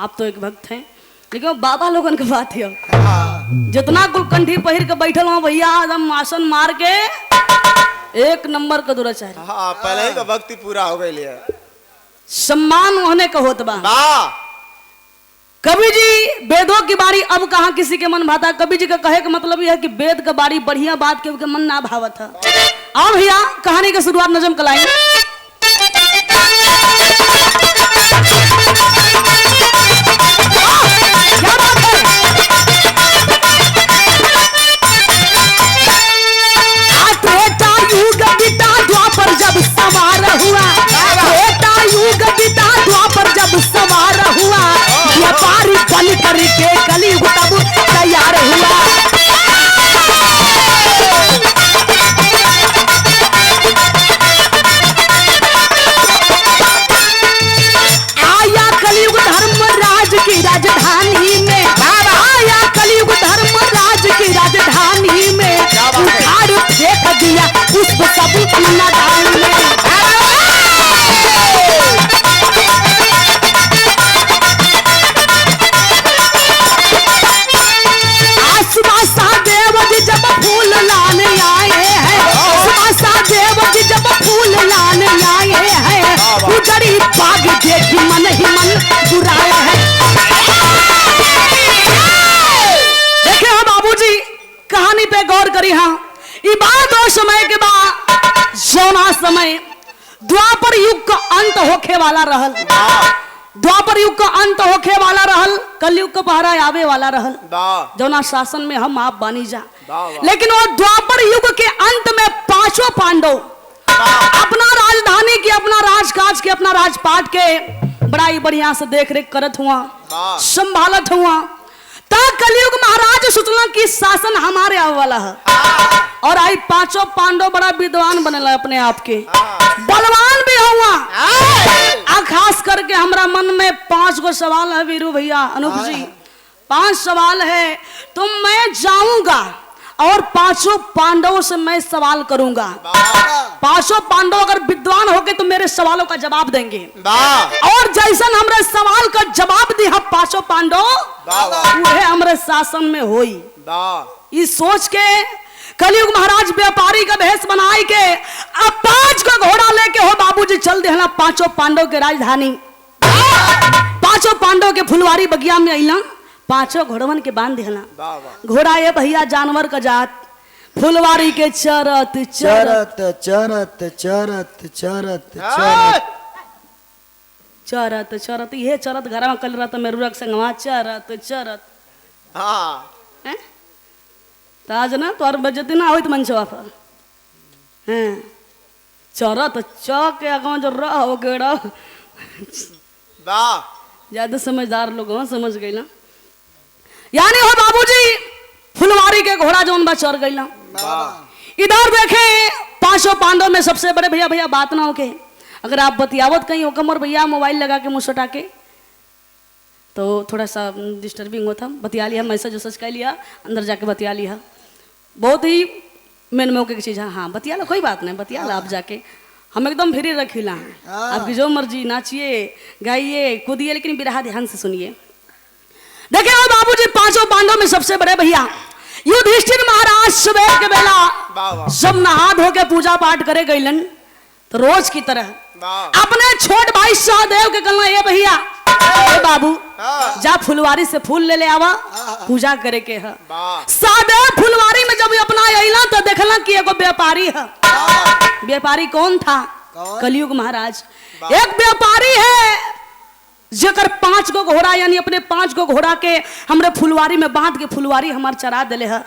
[SPEAKER 2] आप तो एक भक्त हैं लेकिन बाबा लोगन की बात है जितना कुल कंठी पहिर के बैठल हवा भैया एकदम आसन मार के एक नंबर का दुराचारी
[SPEAKER 3] पहले ही का भक्ति पूरा हो गई
[SPEAKER 2] सम्मान होने का होत बा कवि जी वेदों की बारी अब कहा किसी के मन भाता कवि जी का कहे का मतलब यह है कि वेद का बारी बढ़िया बात के मन ना भावत है और भैया कहानी की शुरुआत नजम कलाई जब सवार हुआ बेटा होई के कलयुग तब तैयार हुआ। आया कलयुग धर्मराज की राजधानी में, आया कलयुग धर्मराज की राजधानी में, उखाड़ फेंक दिया पुष्प सब मैदान में। आसुमासा देव जी जब फूल लाने आए हैं, आसुमासा देव जी जब फूल लाने आए हैं, उजड़ी बाग देखी मन ही मन बुराए हैं। देखे हो बाबूजी, कहानी पे गौर करी। हाँ, ये बात वो समय के बाद जौना समय द्वापर युग का अंत होखे वाला रहल, द्वापर युग का अंत होखे वाला रहल, कलयुग का पहरा आवे वाला रहल, जौना शासन में हम आप बानी जा। लेकिन वो द्वापर युग के अंत में पांचों पांडव अपना राजधानी के, अपना राजकाज के, अपना राजपाट के बड़ा ही बढ़िया से देख रेख करत हुआ, संभालत हुआ। तब कलयुग महाराज सोचला कि शासन हमारे आवे वाला है, और आई पांचों पांडव बड़ा विद्वान बनेला अपने आप के, बलवान भी हुआ। खास करके हमरा मन में 5 गो सवाल है वीरू भैया, अनूप जी, 5 सवाल है। तो मैं जाऊंगा और पांचों पांडवों से मैं सवाल करूंगा। पांचों पांडव अगर विद्वान हो गए तो मेरे सवालों का जवाब देंगे, और जैसन हमरे सवाल का जवाब दी हम पांचों पांडव, वह हमरे शासन में होई। इस सोच के कलयुग महाराज व्यापारी का भेष बनाई के अब 5 को घोड़ा लेके हो बाबूजी चल देहला पांचों पांडव के राजधानी। पांचों पांडव के फुलवारी बगिया में अइला, पांचों घोड़वन के बांध देहला। घोड़ा ये भैया जानवर का जात, फुलवारी के चरत चरत
[SPEAKER 1] चरत चरत चरत
[SPEAKER 2] चरत चरत, ये चरत घर में कल रहा मेरू रख संगवा चरत चरत। हैं ताज ना तोर बजती ना होइत मंचवा पर, हैं चरत चौक के अगवा जो रह हो गेड़ा। ज्यादा समझदार लोग हो, समझ गई ना। यानी हो बाबूजी फुलवारी के घोड़ा जौन बा चढ़ गई। इधर देखे पांचों पांडव में सबसे बड़े भैया, भैया बात ना होके अगर आप बतियावत कहीं हो कमर भैया मोबाइल लगा के मुँह सटा के, तो थोड़ा सा डिस्टर्बिंग होता, बतिया लिया, मैसेज वैसेज कर लिया, अंदर जाके बतिया लिया, बहुत ही मेन मौके की चीज़ है। हाँ बतिया लो, कोई बात नहीं, बतिया लो आप जाके, हम एकदम फ्री रखीला हैं, आपकी जो मर्जी नाचिए गाइए कूदिए, लेकिन बिरहा ध्यान से सुनिए। देखिए बाबूजी पांचों पांडव में सबसे बड़े भैया युधिष्ठिर महाराज सुबह के बेला सब नहा धो के पूजा पाठ करे गईलन, तो रोज की तरह अपने छोट भाई सहदेव के कहना, ये भैया ए बाबू जा फुलवारी से फूल ले ले आवा, पूजा करे के है। सहदेव फुलवारी में जब अपना अइला तो देखला कि एगो व्यापारी है। व्यापारी कौन था? कलयुग महाराज। एक व्यापारी है जेकर 5 गो घोड़ा, यानी अपने 5 गो घोड़ा के हमरे फुलवारी में बांध के फुलवारी हमार चरा दिले है।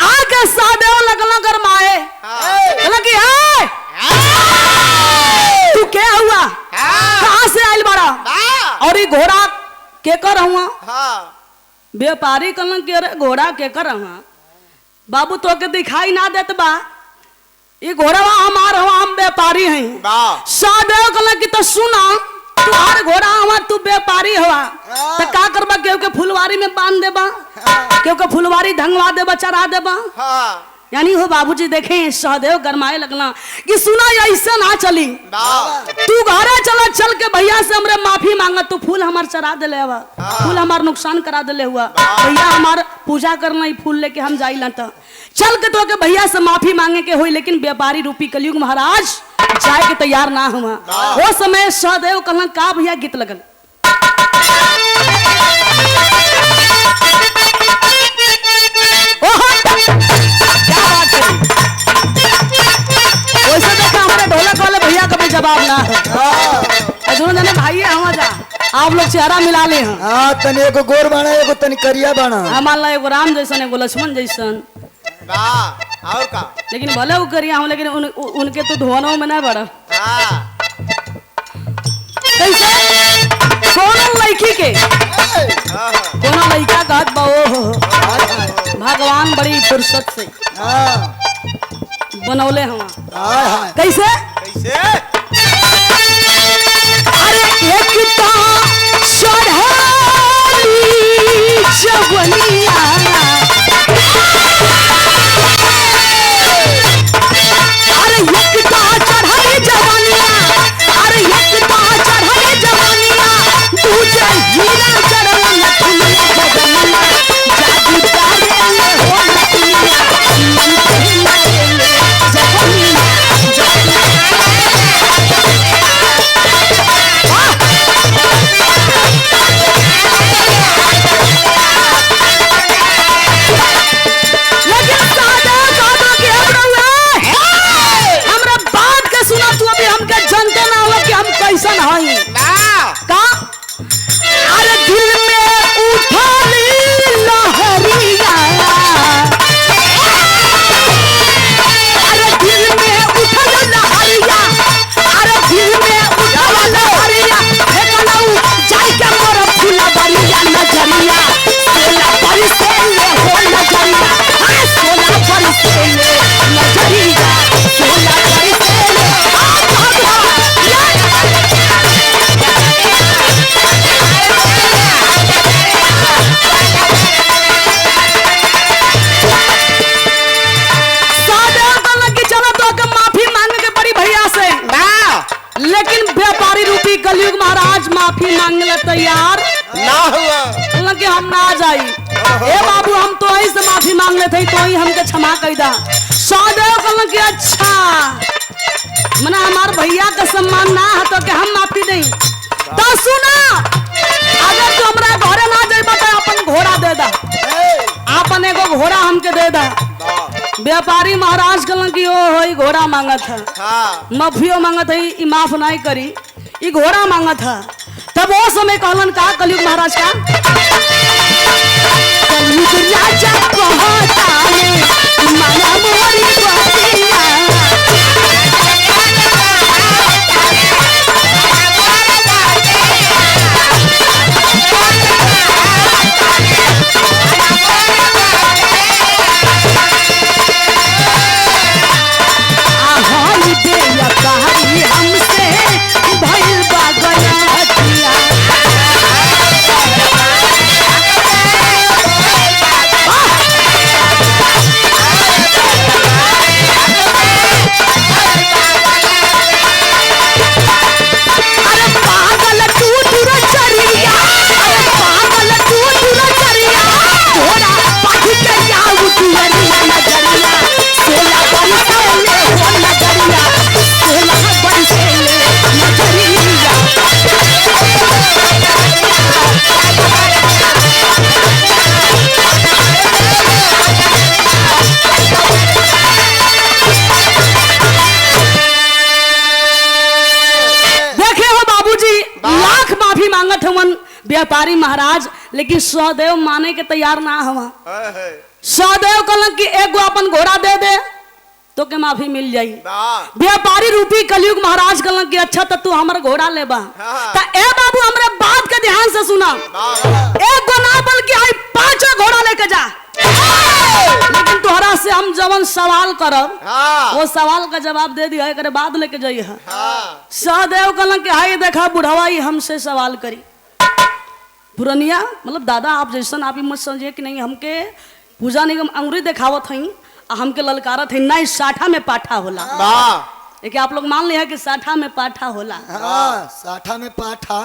[SPEAKER 2] आके सहदेव लगला गरमाए, कहला कि तू क्या हुआ, कहां से आइल बड़ा, और ये घोड़ा के कर हुआ? व्यापारी कहला कि अरे घोड़ा के कर हुआ बाबू, तो के दिखाई ना देत बा, ये घोड़ा हमार हुआ, हम व्यापारी हैं। सहदेव कहला कि तो सुना, तुम्हारे घोड़ा हुआ, तू व्यापारी हुआ, तो का करबा, केहू के फुलवारी में बांध देबा, केहू के फुलवारी ढंगवा देबा, चरा देबा। यानी हो बाबूजी देखें सहदेव गरमाए लगना कि सुना ऐसा ना चली, तू घरे चला, चल के भैया से हमरे माफी मांगा, तू फूल हमार चरा दिले हुआ, फूल हमार नुकसान करा दिले हुआ, भैया हमार पूजा करना ही फूल लेके हम जाइला, तो चल के तो के भैया से माफी मांगे के हुई। लेकिन व्यापारी रूपी कलयुग महाराज जाए के तैयार ना हुआ। वो समय सहदेव कहला का भैया गीत लगल, वैसे देखा हमारे ढोलक वाले भैया का भी जवाब ना है। जने भाई हम जा आप लोग चेहरा मिला ले हैं।
[SPEAKER 1] हाँ तनी एगो गोर बाना, एगो तनी करिया बाना,
[SPEAKER 2] हमारा एगो राम जैसन, एगो लक्ष्मण जैसन,
[SPEAKER 3] और का
[SPEAKER 2] लेकिन भले वो करिया हूँ, लेकिन उनके तो धुआनों में ना बड़ा। कैसे कोनो लड़की के, कोनो लड़का कहत बा ओ भगवान बड़ी फुर्सत से
[SPEAKER 1] हाँ
[SPEAKER 2] बनौले हवा
[SPEAKER 1] हाय हाय
[SPEAKER 2] कैसे
[SPEAKER 3] कैसे
[SPEAKER 2] अरे एक तो चढ़ाली जवनिया अरे एक तो चढ़ाली जवनिया अरे एक तो चढ़ाली जवनिया तुझे हीरा चढ़ल नथुनिया बदनिया जादू करेले हो नथुनिया मन पे मारेले जवनिया लेकिन सादा सादा के हमरा बात के सुना तू अभी हमके जानते ना हो कि हम कैसन हई
[SPEAKER 3] ना
[SPEAKER 2] का अरे दिल में उठाली लहरिया अरे दिल में उठल लहरिया अरे दिल में उठल लहरिया हे कलाऊ जाई के मोर फूला बरिया नजरिया सोला परिसेले हो नजरिया हां सोला परिसेले नजरिया सोला परिसेले सादे कहला कि चलो तो के माफी मांगे के बड़ी भैया से
[SPEAKER 3] ना
[SPEAKER 2] लेकिन व्यापारी रूपी कलयुग महाराज माफी मांगने ला तैयार
[SPEAKER 3] ना हुआ
[SPEAKER 2] कहला कि हम ना जाई ए बाबू हम तो ही से माफी मांग ले थे तो ही हमके क्षमा कर दा सादेव कहला कि अच्छा मना हमार भैया का सम्मान ना है तो के हम माफी नहीं तो सुना अगर तू हमरा घरे ना जाइबा तो अपन घोड़ा दे दा अपन एगो घोड़ा हमके दे दा व्यापारी महाराज कहला कि ओ होई घोड़ा मांगत है
[SPEAKER 3] हाँ
[SPEAKER 2] माफियो मांगत है ई माफ नहीं करी ई घोड़ा मांगत है तब वो समय कहलन का कलयुग महाराज का कलयुग राजा कहता है माया मोरी बतिया आहाई दे या कहानी हमसे भइल बा गलतिया अरे पागल तू दूर चरिया अरे पागल तू दूर चरिया घोड़ा पाखी के जाऊ दुअरिया नजरिया सोला बरसेले हो नजरिया सोला बरसेले नजरिया देखे हो बाबूजी लाख माफी मांगत हवन व्यापारी महाराज लेकिन सदैव माने के तैयार ना हवा सदैव कहलन कि एगो अपन घोड़ा दे दे तो के माफी मिल जाई
[SPEAKER 3] ना
[SPEAKER 2] व्यापारी रूपी कलयुग महाराज कहलन कि अच्छा तो तू हमर घोड़ा लेबा
[SPEAKER 3] हाँ।
[SPEAKER 2] त ए बाबू हमरे बात के ध्यान से सुना एगो ना बल्कि आई 5 घोड़ा लेके जा लेकिन तोहरा से हम जवन सवाल करब
[SPEAKER 3] हाँ
[SPEAKER 2] वो सवाल का जवाब दे दिया करे बाद लेके जाइए
[SPEAKER 3] हाँ
[SPEAKER 2] सहदेव कहलन कि हाय देखा बुढ़वा ही हमसे सवाल करी पुरनिया मतलब दादा आप जैसन आप ही मत समझिए कि नहीं हमके पूजा निगम अंगुरी देखावत हई आ हमके ललकारत हई नहीं साठा में पाठा होला
[SPEAKER 3] वाह
[SPEAKER 2] देखिए आप लोग मान लिया कि साठा में पाठा होला
[SPEAKER 1] हाँ साठा में पाठा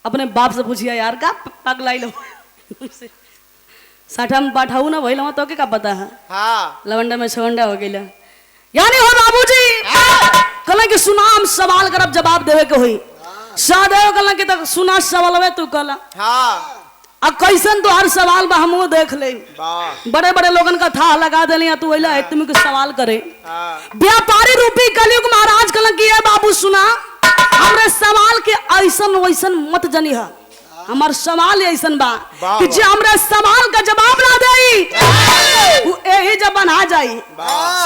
[SPEAKER 2] अपने बाप से पूछिए यार का पगलाई लो साठा में पाठा हूँ ना वही लवा तो के का पता है
[SPEAKER 3] हाँ
[SPEAKER 2] लवंडा में छवंडा हो गई यानी हो बाबूजी कहला कि सुना हम सवाल करब जवाब देवे के होई सदैव कहला कि तक सुना सवालवे तू कहला
[SPEAKER 3] हाँ
[SPEAKER 2] अब कैसन तो हर सवाल बा हमहू देख ले
[SPEAKER 3] वाह
[SPEAKER 2] बड़े बड़े लोगन का था लगा देलिया तू वैला है तुम के सवाल करे
[SPEAKER 3] हाँ
[SPEAKER 2] व्यापारी रूपी कलयुग महाराज कहला कि ए बाबू सुना हमरे सवाल के ऐसन वैसन मत जनी है हमार सवाल ऐसन बा
[SPEAKER 3] वाह,
[SPEAKER 2] कि जे हमरे सवाल का जवाब ना देई वो एही जब बना जाई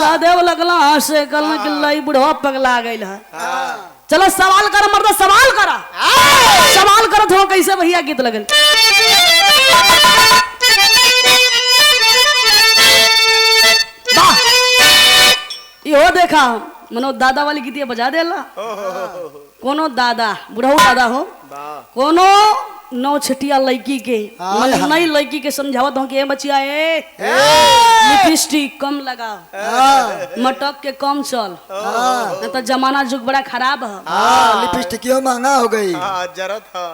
[SPEAKER 2] सदैव लगला हंसे कहला कि लई बुढ़वा पगला गइल है चलो सवाल कर मर्द सवाल करा सवाल करत हो कैसे भैया गीत लगल देखा मनो दादा वाली गीतिया बजा देला कोनो दादा बुढ़ऊ दादा हो कोनो नौ छटिया लड़की के नई लड़की के समझावत हो कि ए बचिया ए लिपस्टिक कम लगाओ मटक के कम चल नहीं तो जमाना जुग बड़ा खराब है
[SPEAKER 1] लिपस्टिक महंगा हो गई
[SPEAKER 3] जरत है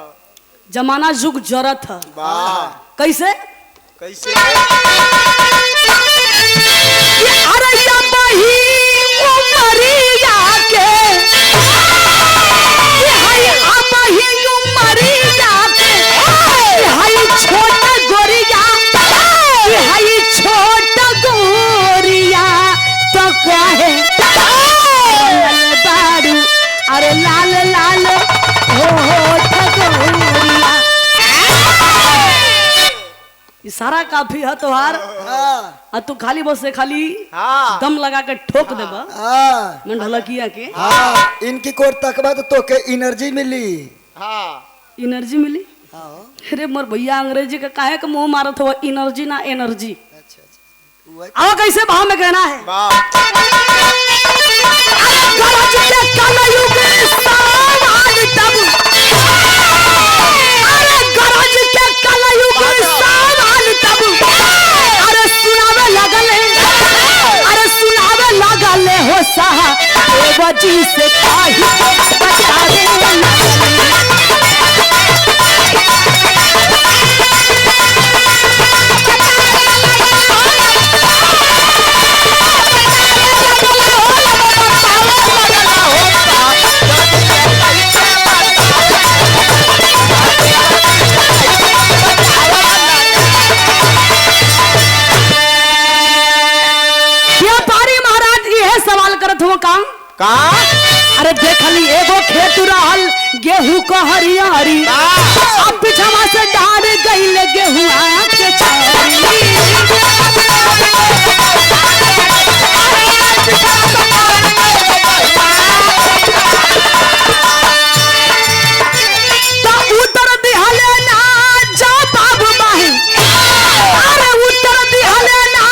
[SPEAKER 2] जमाना जुग जरत है कैसे
[SPEAKER 3] कैसे
[SPEAKER 2] अरे या बही उमरिया के हाय अबही उमरिया के हाय छोटा गोरिया हाय छोटा गोरिया तो काहे लाल बारू अरे लाल लाल हो ठगोरिया सारा काफी है तोहार और तू खाली बस से खाली दम लगा के ठोक देबा मन ढलकिया के
[SPEAKER 1] इनकी कोर तकबा तो तोके एनर्जी मिली
[SPEAKER 2] एनर्जी मिली अरे मोर भैया अंग्रेजी का काहे के मुंह मारत हो एनर्जी ना एनर्जी आओ कैसे भाव में कहना है गरज के कलयुग सावन तब अरे गरज के कलयुग सावन तब अरे सुनावे लगले हो सहा देवजी से काही बचावे
[SPEAKER 3] का
[SPEAKER 2] अरे देखली एगो खेत रहल गेहूं को हरियारी अब पिछवा से डाल गईल गेहूं के चारी तो उतर दिहले ना जा बाबू बाही अरे उतर दिहले ना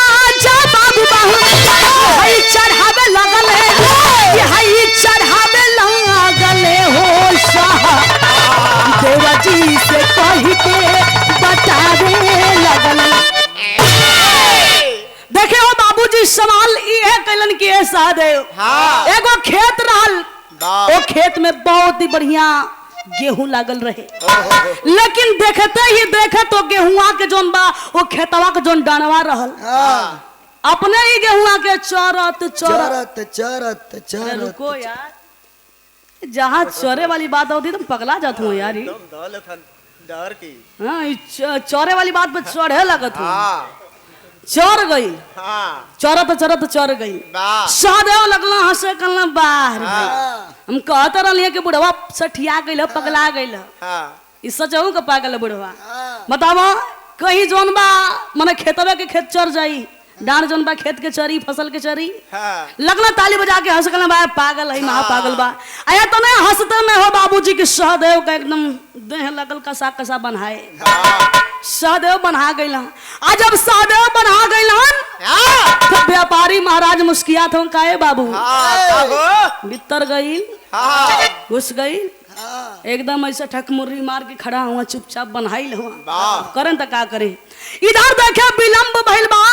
[SPEAKER 2] जा बाबू बाही चढ़ावे लगले चढ़ावे लगले हो शाह देवजी से कही के बतावे लगले देखे हो बाबूजी सवाल ये कैलन की ऐसा दे एगो खेत रहल ओ खेत में बहुत ही बढ़िया गेहूं लागल रहे लेकिन देखते ही देखे तो गेहुआ के जोन बा वो खेतवा के जोन डानवा रहल अपने ही गेहुआ के चरत चरत
[SPEAKER 1] चरत चरत
[SPEAKER 2] रुको यार जहाँ चोरे वाली बात होती तुम पगला जात हो यार
[SPEAKER 3] डर की
[SPEAKER 2] हाँ चोरे वाली बात पे चढ़े लगत हो चोर गई चरत चोर गई सहदेव लगला हंसे कलना बाहर हम कहते रहिए कि बुढ़वा सठिया गइल पगला गइल ई सचहु के पागल बुढ़वा बतावा कहीं जोन बा मने खेतवे के खेत चर जाई डांड जोन बा खेत के चरी फसल के चरी लगना ताली बजा के हंस कलना बा पागल है महा पागल बा आया तो नहीं हंसते में हो बाबूजी के सहदेव का एकदम देह लगल कसा कसा बनाए सहदेव बना गइल आज जब सहदेव बना गइल तो व्यापारी महाराज मुस्कियात हो काहे बाबू भीतर गइल घुस गइल एकदम ऐसा ठकमुर्री मार के खड़ा हुआ चुपचाप बनाइल हुआ करन त का करे इधर देखे विलंब भइल बा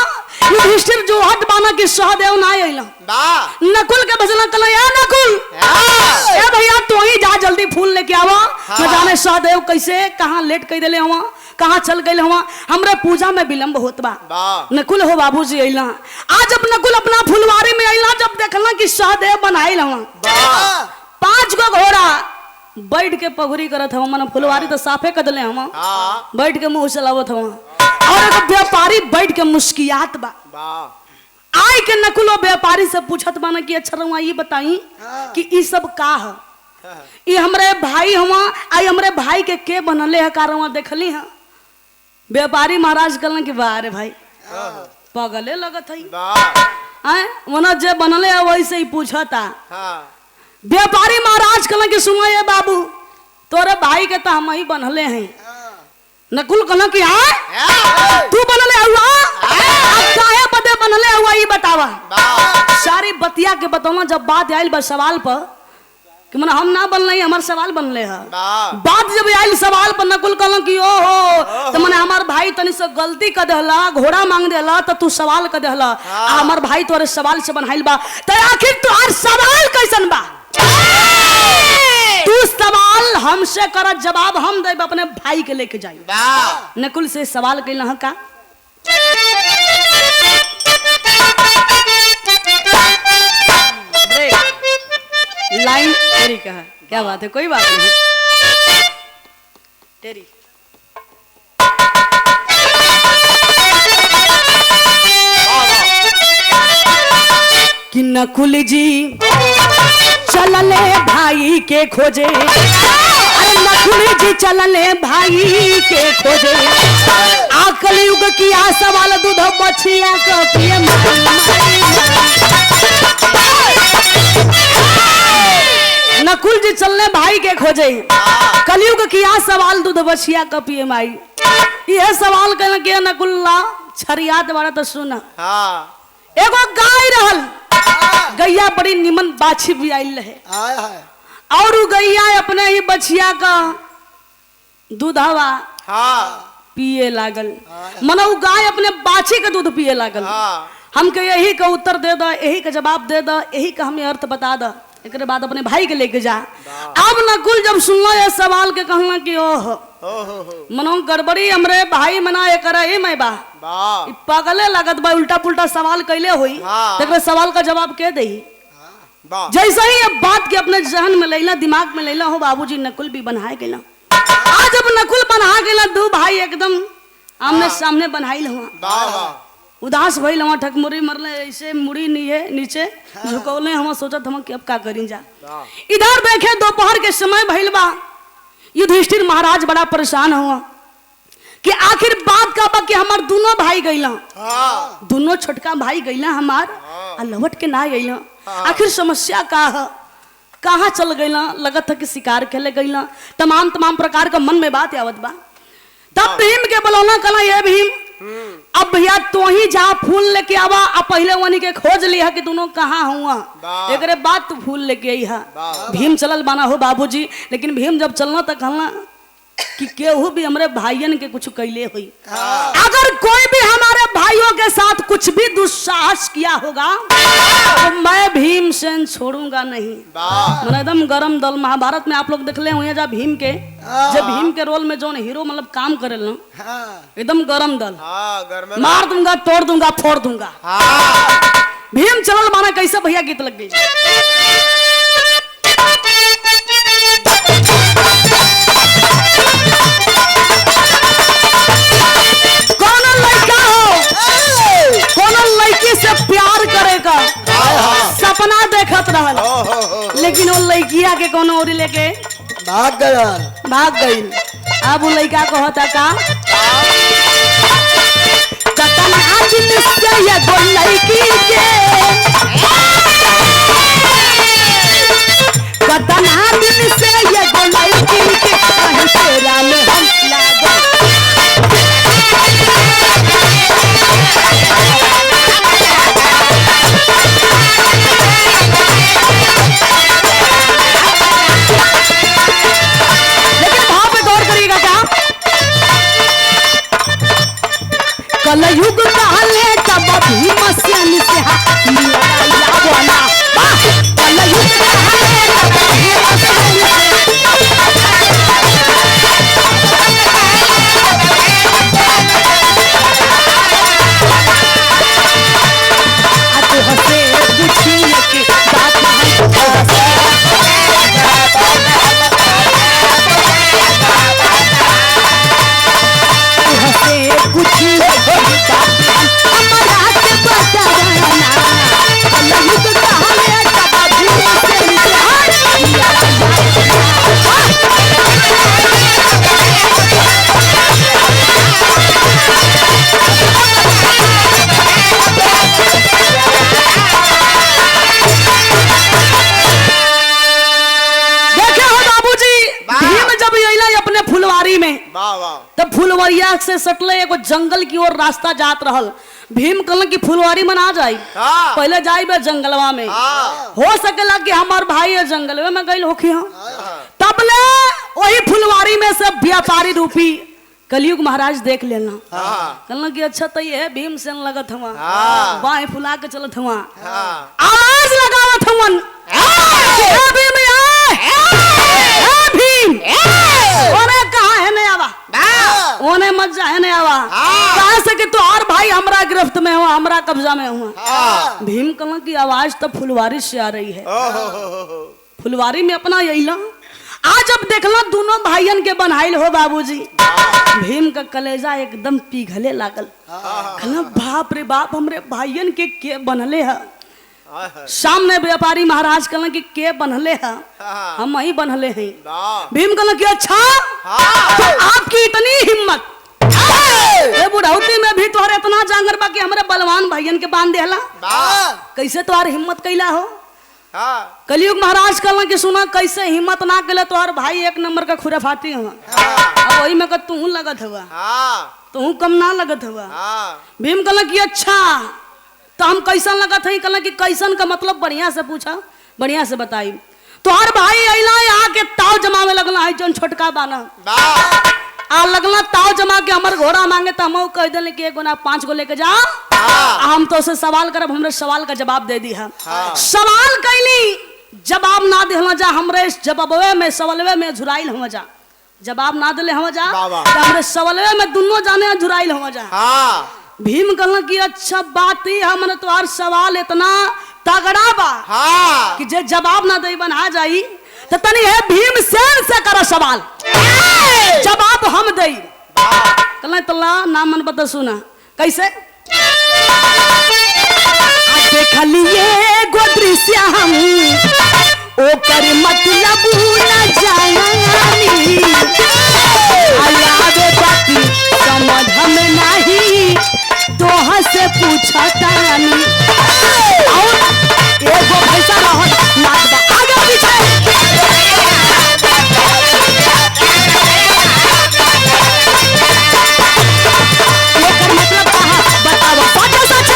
[SPEAKER 2] युधिष्ठिर जो हट बाना कि सहदेव ना आइला नकुल के भजन कल या नकुल ए भैया तू ही जा जल्दी फूल लेके आवा न जाने सहदेव कैसे कहां लेट कई देले हुआ कहां चल गइल हुआ हमरे पूजा में विलंब होत बा नकुल हो बाबूजी आइला आज जब नकुल अपना फुलवारी में आइला जब देखला कि सहदेव बनाइल हुआ 5 गो घोड़ा बैठ के पगुरी करत हवा मन फुलवारी तो साफे कर दिले हम बैठ के मुंह चलावत हवा और एक व्यापारी बैठ के मुस्कियात बा आई के नकुलो व्यापारी से पूछत बा कि अच्छा रहुआ ये बताई कि ई सब का है ये हमरे भाई हवा आई हमरे भाई के बनले है कारवा देखली है व्यापारी महाराज कहलन कि वाह रे भाई पगले लगत है मना जे बनले है वैसे ही पूछता व्यापारी महाराज कहला कि सुनो ये बाबू तोरे भाई के तो हम ही बनले हैं नकुल कहला कि हाँ तू बनले हुआ अब काहे बदे बनले हुआ ये बतावा। सारी बतिया के बतौना जब बात आयल बस सवाल पर कि मन हम ना बनले हमार सवाल बनले है। बात जब आयल सवाल पर नकुल कहल कि ओ हो तो मने हमार भाई तनी से गलती कर देला, घोड़ा मांग देला तो तू सवाल कर देला। हमार भाई तोरे सवाल से बनाइल बा तो आखिर तोहार सवाल कैसन बा? तू सवाल हमसे कर, जवाब हम देब अपने भाई के लेके जाई। नकुल से सवाल कैल का लाइन तेरी का है, क्या बात है, कोई बात नहीं तेरी। कि नकुल जी चलले भाई के खोजे, अरे नकुल जी चलले भाई के खोजे, आकल युग किया सवाल दूध बछिया का पिए नकुल जी चलने भाई के खोजे, कलयुग किया सवाल दूध बछिया का पिए माई। यह सवाल कहना के नकुल्ला छरियात वाला तो सुना। एगो गाय रहल, गैया बड़ी निमन बाछी भी आइल रहे और उ गैया अपने ही बछिया का दूधवा पिए लागल। मनो उ गाय अपने बाछी का दूध पिए लागल। हमके यही का उत्तर दे दो, यही का जवाब दे दो, यही का हमें अर्थ बता दो, एक बाद अपने भाई के लेके जा। अब नकुल जब सुनला ये सवाल के कहला कि ओह मनो गड़बड़ी हमरे भाई मना ये करे ही मैं बा पागले लागत बा, उल्टा पुल्टा सवाल कैले हुई तेरे सवाल का जवाब के दे। जैसा ही अब बात के अपने जहन में लेला, दिमाग में लेला हो बाबूजी नकुल भी बनाए गेला। आज जब नकुल बना गेला दो भाई एकदम आमने सामने बनाइल हुआ, उदास भइल हम ठकमुरी मरले ऐसे मुड़ी नीचे झुकौले हम सोचत हम कि अब का करी जा। इधर देखे दोपहर के समय भइल बा, युधिष्ठिर महाराज बड़ा परेशान हुआ कि आखिर बात का बा कि हमार दोनों भाई गइला, दोनों छोटका भाई गइला हमार आ लौट के ना गइला। आखिर समस्या का है, कहाँ चल गइला? लगत है कि शिकार खेले गइला। तमाम प्रकार का मन में बात आवत बा। तब भीम के बोलौना कला ये भीम अब भैया तो ही जा फूल लेके आवा, अब पहले वनी के खोज लिया कि दोनों कहाँ हुआ, एक बात तू फूल लेके आई है। भीम चलल बना हो बाबूजी, लेकिन भीम जब चलना तो कहना कि केहू भी हमारे भाइयन के कुछ कैले हुई, अगर कोई भी हमारे भाइयों के साथ कुछ भी दुस्साहस किया होगा तो मैं भीमसेन छोड़ूंगा नहीं। मैंने एकदम गरम दल महाभारत में आप लोग देख ले हुए जब भीम के रोल में जो हीरो मतलब काम करे ना एकदम गरम दल, मार दूंगा, तोड़ दूंगा, फोड़ दूंगा। भीम चलल माना कैसे भैया गीत लग गई। से प्यार करेगा सपना देखत रहल, लेकिन वो लड़किया के कोनो और लेके भाग गई। अब वो लड़का कहता का कतना दिन से ये गो लड़की के, कतना दिन से ये गो लड़की के कहीं तेरा में हम लागल। कलयुग काले तब भीमसेन से कलयुग काले तब भीमसेन कुछ भाई अइला अपने फुलवारी में।
[SPEAKER 3] वाह वाह।
[SPEAKER 2] तब फुलवरिया से सटले एगो जंगल की ओर रास्ता जात रहल। भीम कहलन कि फुलवारी में ना जाई,
[SPEAKER 3] हाँ।
[SPEAKER 2] पहले जाई बे जंगलवा में।
[SPEAKER 3] हाँ।
[SPEAKER 2] हो सकेला कि हमार भाई है जंगलवे में गइल होखी हम। तबले वही फुलवारी में से व्यापारी रूपी कलयुग महाराज देख लेना।
[SPEAKER 3] हाँ।
[SPEAKER 2] कहलन कि अच्छा तो ये भीमसेन लगत हवा,
[SPEAKER 3] हाँ।
[SPEAKER 2] बाएं फुला के चलत हवा,
[SPEAKER 3] हाँ।
[SPEAKER 2] आवाज लगावत हवन, ए भीम ए भीम ओने कहा है ने आवा, ओने मत जा है ने आवा, कहा से कि तोहार भाई हमरा गिरफ्त में हुआ, हमरा कब्जा में हुआ। भीम कहलन की आवाज तो फुलवारी से आ रही है। फुलवारी में अपना यही आज अब देखला दोनों भाइयन के बनाइल हो बाबूजी। भीम का कलेजा एकदम पिघले लागल। कहला बाप रे बाप, हमरे भाइयन के बनले है। सामने व्यापारी महाराज कहला कि के बनले है, हम ही बनले हैं। भीम कहला कि अच्छा तो आपकी इतनी हिम्मत, बुढ़ौती में भी तोहरे इतना जांगर बा कि हमरे बलवान भाइयन के बांध देला, कैसे तोहार हिम्मत कैला हो? कलयुग महाराज कहला कि सुना कैसे हिम्मत ना कैले, तोहर भाई एक नंबर का खुराफाती हुआ। अब वही में तू लगत हुआ, तू कम ना लगत हुआ। भीम कहला कि अच्छा तो हम कैसन लगत है? कहला कि कैसन का मतलब बढ़िया से पूछा, बढ़िया से बताई। तोहर भाई अइला यहाँ के ताव जमा में लगला है, जोन छोटका बाना आ लगला ताव जमा के हमर घोड़ा मांगे तो हम कह दिले कि एगो ना 5 गो लेके जा। हम तो से सवाल करब, हमरे सवाल का जवाब दे दी है। सवाल कैली, जवाब ना दिहला जा, हमरे जवाबवे में सवालवे में झुराइल हम जा। जवाब ना दिले हम जा, हमरे सवालवे में दोनों जाने झुराइल हम जा। भीम कहला कि अच्छा बात ही हमने तोहार सवाल इतना तगड़ा बा कि जे जवाब ना दे बना जाई तो तनी है भीमसेन से करो सवाल, जवाब हम दई। कहला तल्ला नाम मन बता सुना कैसे। देखलिए गो दृश्य हम ओकर मतलब न जानी, अलावे बाकी समझ हम नहीं, तोह से पूछा तानी। और एगो भैसा रहत नाचबा आगे पीछे, एकर मतलब कहा बताओ, सच सच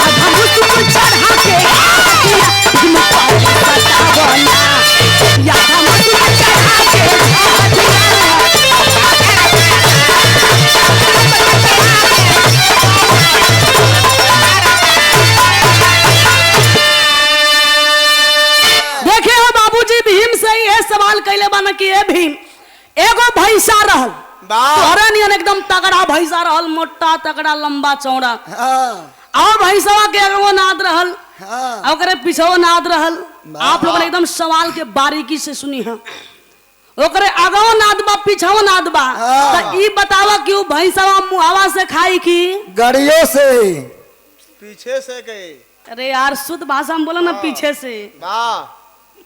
[SPEAKER 2] अब हम उसको चढ़ा के तुम पाओ बताओ ना, या हम उसको चढ़ा के देखे हो बाबूजी। भीम से ये सवाल कैले बना कि ए भीम एगो भैंसा रहल, तोहरे नियन एकदम तगड़ा भैंसा रहल, मोटा तगड़ा लंबा चौड़ा। और भैंसवा के एगो नाद रहल, ओकरे पीछे नाद रहल। आप लोग एकदम सवाल के बारीकी से सुनी है। ओकरे आगो नाद बा पीछे नाद बा, तो ई बतावा कि वो भैंसवा मुहावा से खाई की
[SPEAKER 1] गड़ियों से?
[SPEAKER 3] पीछे से गए।
[SPEAKER 2] अरे यार शुद्ध भाषा में बोला ना, पीछे से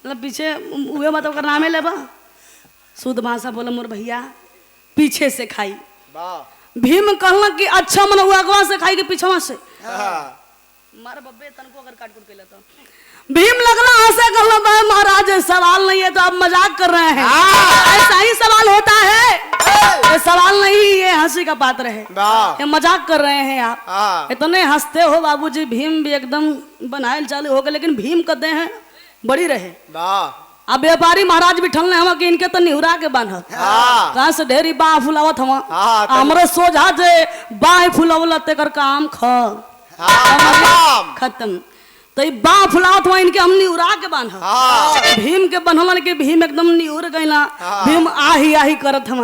[SPEAKER 2] मतलब पीछे उहे मतलब कर नामे लेबा। शुद्ध भाषा बोला मोर भैया, पीछे से खाई। भीम कहला कि अच्छा मन अगवा से खाई के पीछवा से मार बब्बे तनको अगर काट के लेता। भीम लगला हंसे, कहला भाई महाराज सवाल नहीं है तो आप मजाक कर रहे हैं, ऐसा ही सवाल होता है, ये सवाल नहीं, ये हंसी का पात्र है, ये मजाक कर रहे हैं आप, इतने हंसते हो बाबूजी। भीम भी एकदम बनाइल चालू हो गए, लेकिन भीम कहते हैं बड़ी रहे। अब व्यापारी महाराज भी ठल हम कि इनके तो निहुरा के बांध कहाँ से ढेरी बाह फुलावत हम, हमरे सोझा जे बाह फुलावल तेकर काम खत्म। तो बाह फुलावत हुआ इनके हम निहुरा के बांध। भीम के बनल के भीम एकदम निहुर गईला। भीम आही आही करत हम,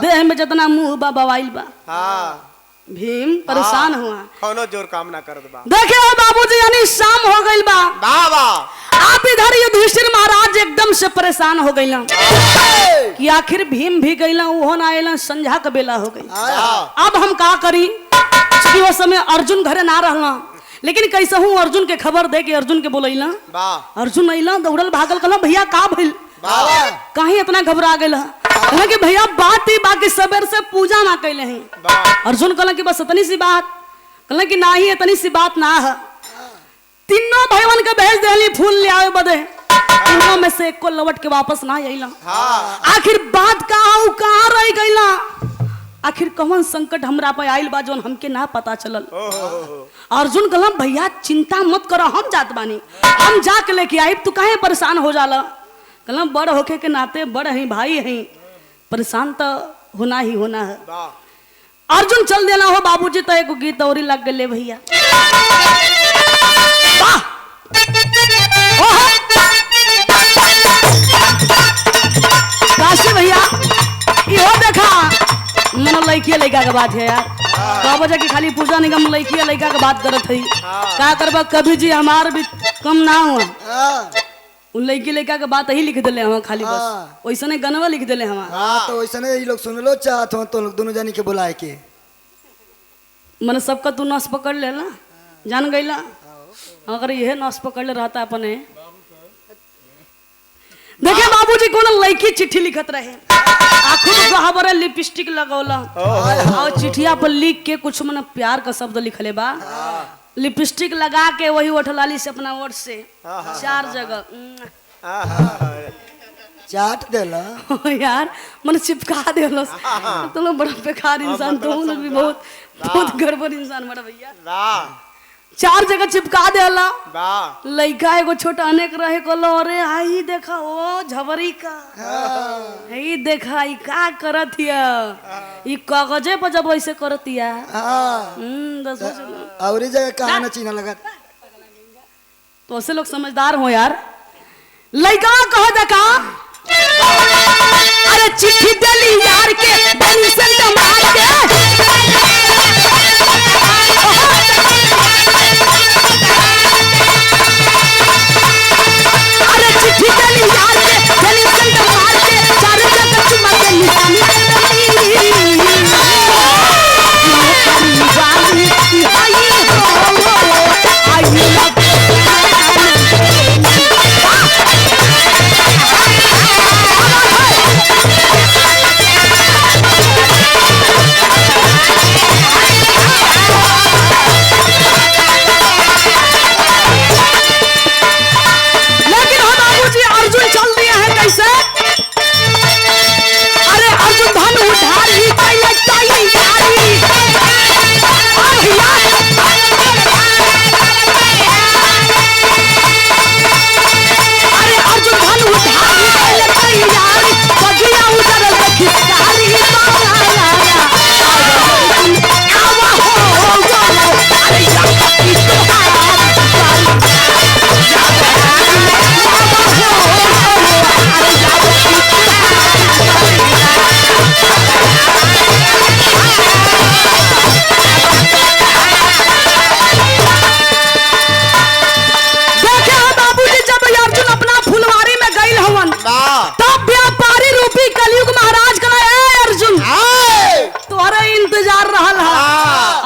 [SPEAKER 2] देह में जितना मुंह बा बवाइल बा। भीम परेशान हुआ,
[SPEAKER 3] कोनो जोर काम ना कर दबा।
[SPEAKER 2] देखे हो बाबूजी, यानी शाम हो गई बा। आप इधर युधिष्ठिर महाराज एकदम से परेशान हो गईला कि आखिर भीम भी गईला, वो ना आइला, संध्या का बेला हो गई। अब हम का करी? कि वो समय अर्जुन घरे ना रहला, लेकिन कैसे हूँ अर्जुन के खबर दे के अर्जुन के बोलैला। अर्जुन अइला दौड़ल भागल, कहला भैया का भइल, कहीं इतना घबरा गए कि भैया बात ही बाकी सवेर से पूजा ना कैले हैं। अर्जुन कहला कि बस इतनी सी बात, कहला कि ना ही इतनी सी बात ना है। तीनों भाईवन के भेज देली फूल ले आवे बदे, तीनों में से एक को लौट के वापस ना आइला। आखिर बात कहाँ रह गईला, आखिर कौन संकट हमरा पे आइल बा जोन हमके ना पता चलल। अर्जुन कहलम भैया चिंता मत करो, हम जात बानी, हम जाके लेके आई, तू काहे परेशान हो जाला। कहलम बड़ होके के नाते बड़ हैं भाई हैं, परेशान तो होना ही होना है। अर्जुन चल देना हो बाबूजी, तो एक गीत और लग गए भैया। काशी भैया इहो देखा मन लड़किया लड़का के बात है यार, तो बजे की खाली पूजा निगम लड़किया लड़का के बात करत है। का करबा कभी जी हमार भी कम ना हुआ, उन लड़की लड़का के बात ही लिख दिले हम खाली, बस वैसने गनवा लिख दिले हम।
[SPEAKER 1] तो वैसने ये लोग सुनलो चाहत हो तो लोग दोनों जानी के बुलाए के
[SPEAKER 2] मन सबका तू नस पकड़ लेला, जान गईला। अगर यह नस पकड़ ले रहता अपने देखे बाबूजी कौन लड़की चिट्ठी लिखत रहे, आंखों में गहबरे लिपस्टिक लगौला और चिट्ठिया पर लिख के कुछ मन प्यार का शब्द लिखले बा, लिपस्टिक लगा के वही ओठलाली से अपना ओठ से 4 जगह
[SPEAKER 1] चाट देला
[SPEAKER 2] यार मन चिपका देलो। तो लोग बड़ा बेकार इंसान, तो लोग भी बहुत गड़बड़ इंसान बड़ा भैया। 4 जगह चिपका देला। लइका एगो छोटा अनेक रहे कहलो अरे आई देखा ओ झबरी का, ई देखा ई का करत हिया, ई कागजे पर जब ऐसे करतिया।
[SPEAKER 1] और जगह कहाँ न चीना लगा,
[SPEAKER 2] तो ऐसे लोग समझदार हो यार। लइका कहो देखा अरे चिट्ठी देली यार के बनी संग मार के, अरे चिट्ठी देली यार के बनी संग मार के, 4 जगह चुमा के निशानी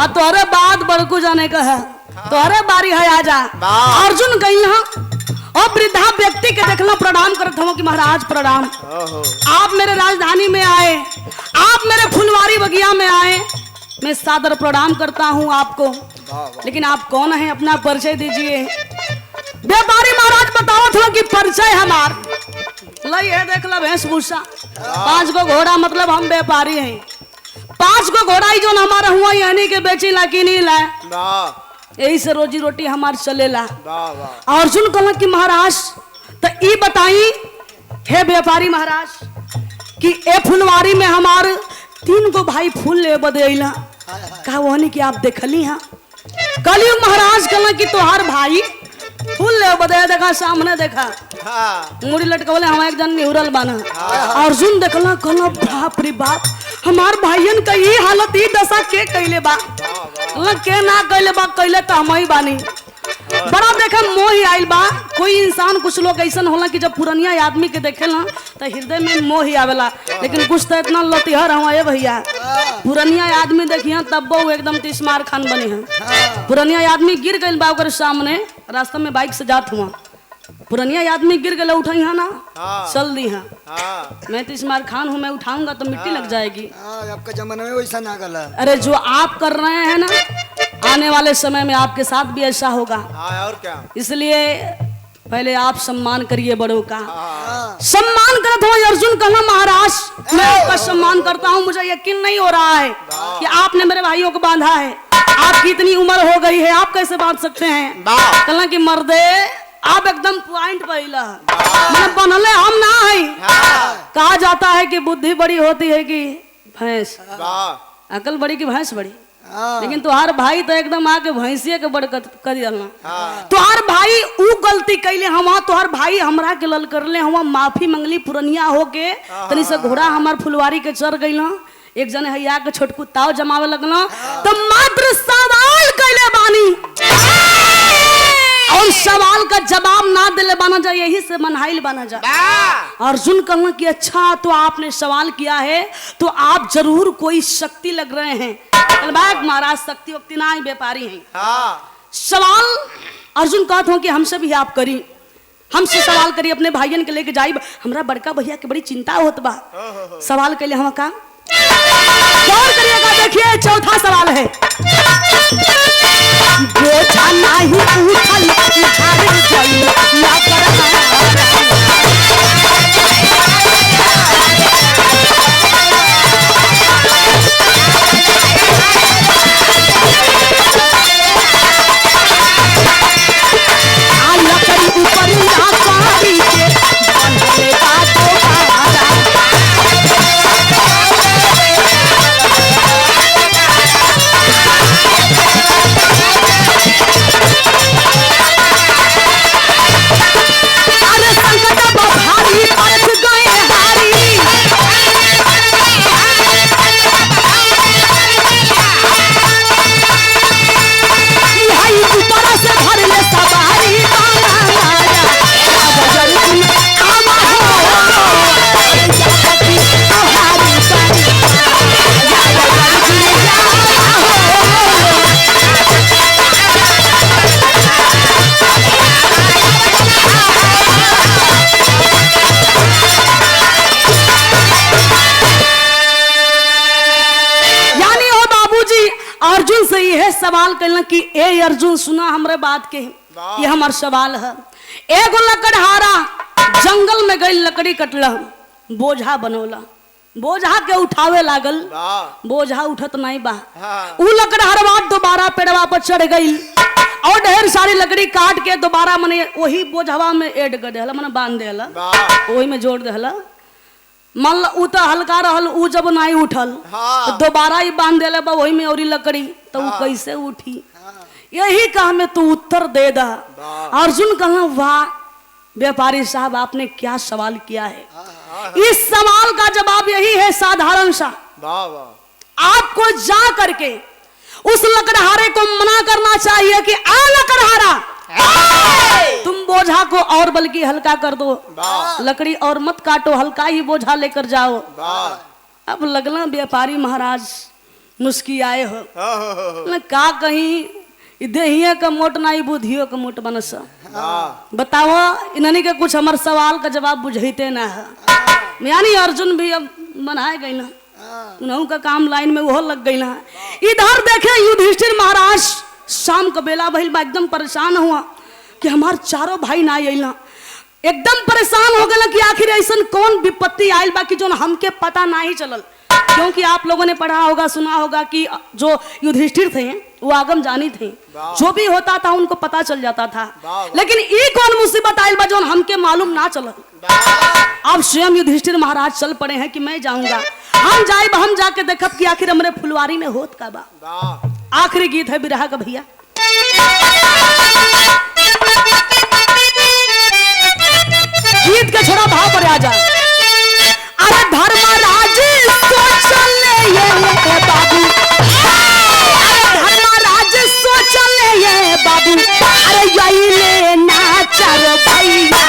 [SPEAKER 2] तोहरे बाद बड़कू जाने का है, तोहरे बारी है आजा। अर्जुन गई और वृद्धा व्यक्ति के देखला प्रणाम करत हूँ कि महाराज प्रणाम, आप मेरे राजधानी में आए, आप मेरे फुलवारी बगिया में आए, मैं सादर प्रणाम करता हूँ आपको, लेकिन आप कौन है अपना परिचय दीजिए। व्यापारी महाराज बताओ थो कि परिचय हमार लई है, देख लो वेशभूषा, 5 गो घोड़ा मतलब हम व्यापारी हैं, 5 गो घोड़ा ही जो हमारा हुआ यानी के बेची ला कि नहीं ला, यही से रोजी रोटी हमार चलेला। अर्जुन कहला कि महाराज तो ई बताई हे व्यापारी महाराज कि ए फुलवारी में हमार 3 गो भाई फूल ले बदेला, कहा वहनी कि आप देखली हाँ कलयुग। महाराज कहला कि तोहार भाई फूल ले बदे देखा, सामने देखा मुड़ी लटकवले हम एक जन निहुरल बाना। अर्जुन देखला कहला बाप रे बाप, हमार भाईयन का ये हालत ही दशा के कैले बा, के ना कैले बा, कैले तो हम ही बानी। बड़ा देखा मोह ही आइल बा। कोई इंसान कुछ लोग ऐसा होला कि जब पुरानिया आदमी के देखे ना तो हृदय में मोह ही आवेला, लेकिन कुछ तो इतना लतिहर हुआ है भैया, पुरानिया आदमी देखिए तब वो एकदम तिस्मार खान बने हैं। पुरानिया आदमी गिर गई बा ओकर सामने, रास्ता में बाइक से जात हुआ, पुरानिया आदमी गिर गए उठाई है ना, चल दी है। मैं तिस्मार खान हूँ, मैं उठाऊंगा तो मिट्टी लग जाएगी।
[SPEAKER 1] आपका जमाना में वैसा ना गला।
[SPEAKER 2] अरे जो आप कर रहे हैं ना, आने वाले समय में आपके साथ भी ऐसा होगा।
[SPEAKER 3] हाँ और क्या।
[SPEAKER 2] इसलिए पहले आप सम्मान करिए बड़ों का। सम्मान करत हो अर्जुन कहना महाराज मैं आपका सम्मान करता हूँ, मुझे यकीन नहीं हो रहा है कि आपने मेरे भाइयों को बांधा है। आपकी इतनी उम्र हो गई है, आप कैसे बांध सकते हैं? कहना कि मर्दे आप एकदम पॉइंट पहिला मैंने बनले हम ना है। कहा जाता है कि बुद्धि बड़ी होती है कि भैंस, अकल बड़ी की भैंस बड़ी, लेकिन तुहार भाई तो एकदम आके भैंसिया के बड़ कर दिया। तुहार भाई ऊ गलती कैले हवा, तुहार भाई हमरा के लल करले हवा, माफी मंगली पुरनिया होके तनी से घोड़ा हमार फुलवारी के चढ़ गइल। एक जने हैया के छोटकू ताव जमावे लगना तो मात्र सवाल कैले बानी और सवाल का जवाब ना दिले बना जाए, यही से मनहाइल बना जाए। अर्जुन कहना कि अच्छा तो आपने सवाल किया है तो आप जरूर कोई शक्ति लग रहे हैं। महाराज शक्ति वक्ति ना ही व्यापारी हैं। सवाल अर्जुन कहते हो कि हमसे भी आप करी, हमसे सवाल करी, अपने भाइयन के लेके जाई, हमरा बड़का भैया के बड़ी चिंता होत बा। सवाल के लिए हम का गौर करिएगा। देखिए चौथा सवाल है, बोझा नहीं उठल उठारे जाई ना सवाल कहना कि ए अर्जुन सुना हमरे बात के, ये हमार सवाल है। एगो लकड़हारा जंगल में गई लकड़ी कटला, बोझा बनौला, बोझा के उठावे लागल, बोझा उठत नहीं बा। उ लकड़हारवा दोबारा पेड़वा पर चढ़ गई और ढेर सारी लकड़ी काट के दोबारा मने वही बोझवा में ऐड कर देला, मने बांध देला, वही में जोड़ देला। मान उ तो हल्का रहल, उ जब नहीं उठल तो दोबारा ही बांध देले बा वही में और लकड़ी, तो उ कैसे उठी? यही कहा में तू उत्तर दे दा। अर्जुन कहा वाह व्यापारी साहब आपने क्या सवाल किया है। इस सवाल का जवाब यही है साधारण सा, आपको जा करके उस लकड़हारे को मना करना चाहिए कि आ लकड़हारा तुम बोझा को और बल्कि हल्का कर दो, लकड़ी और मत काटो, हल्का ही बोझा लेकर जाओ। अब लगला व्यापारी महाराज मुस्कियाए हो, का कहीं देहिया का मोट नहीं बुधियो का मोट बनस। बताओ इन्हनी के कुछ हमारे सवाल का जवाब बुझते ना है। यानी अर्जुन भी अब बनाए गई ना, उन्हों का काम लाइन में वो लग गई ना। इधर देखे युधिष्ठिर महाराज शाम का बेला भइल बा, एकदम परेशान हुआ कि हमार चारों भाई ना आइला, एकदम परेशान हो गए कि आखिर ऐसा कौन विपत्ति आयल बा कि जो हमके पता ना ही चलल। क्योंकि आप लोगों ने पढ़ा होगा सुना होगा कि जो युधिष्ठिर थे वो आगम जानी थे, जो भी होता था उनको पता चल जाता था। लेकिन ये कौन मुसीबत आयल बा जो हमके मालूम ना चलल। अब स्वयं युधिष्ठिर महाराज चल पड़े हैं कि मैं जाऊंगा, हम जाए हम जाके देखब कि आखिर हमरे फुलवारी में होत का बा। आखिरी गीत है बिरहा का भैया। गीत के छोड़ा भाव पर आ जा। अरे धर्मराज सोचल ये बाबू, धर्मराज सोचल ये बाबू, अरे यही ले नाचर भैया।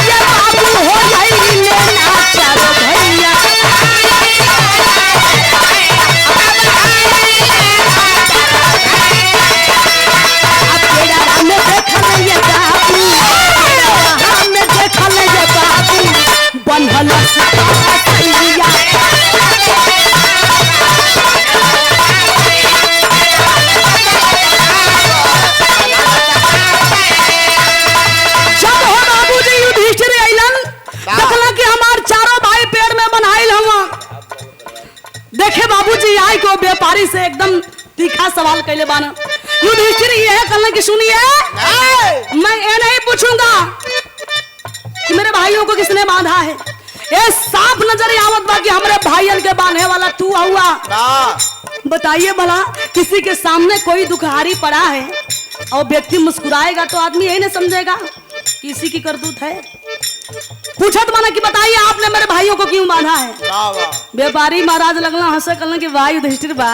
[SPEAKER 2] ये बाबू हो यही ले नाचर भैया। देखे बाबूजी आई को व्यापारी से एकदम तीखा सवाल कैले बाना। युधिष्ठिर ये कहना कि सुनिए, मैं ये नहीं पूछूंगा कि मेरे भाइयों को किसने बांधा है, ये साफ नजर आवत बा कि हमारे भाइयों के बांधने वाला तू हुआ। बताइए भला, किसी के सामने कोई दुखहारी पड़ा है और व्यक्ति मुस्कुराएगा तो आदमी यही नहीं समझेगा किसी की करतूत है। पूछत माना कि बताइए आपने मेरे भाइयों को क्यों बांधा है। व्यापारी महाराज लगना हंसे कहना कि भाई युधिष्ठिर बा,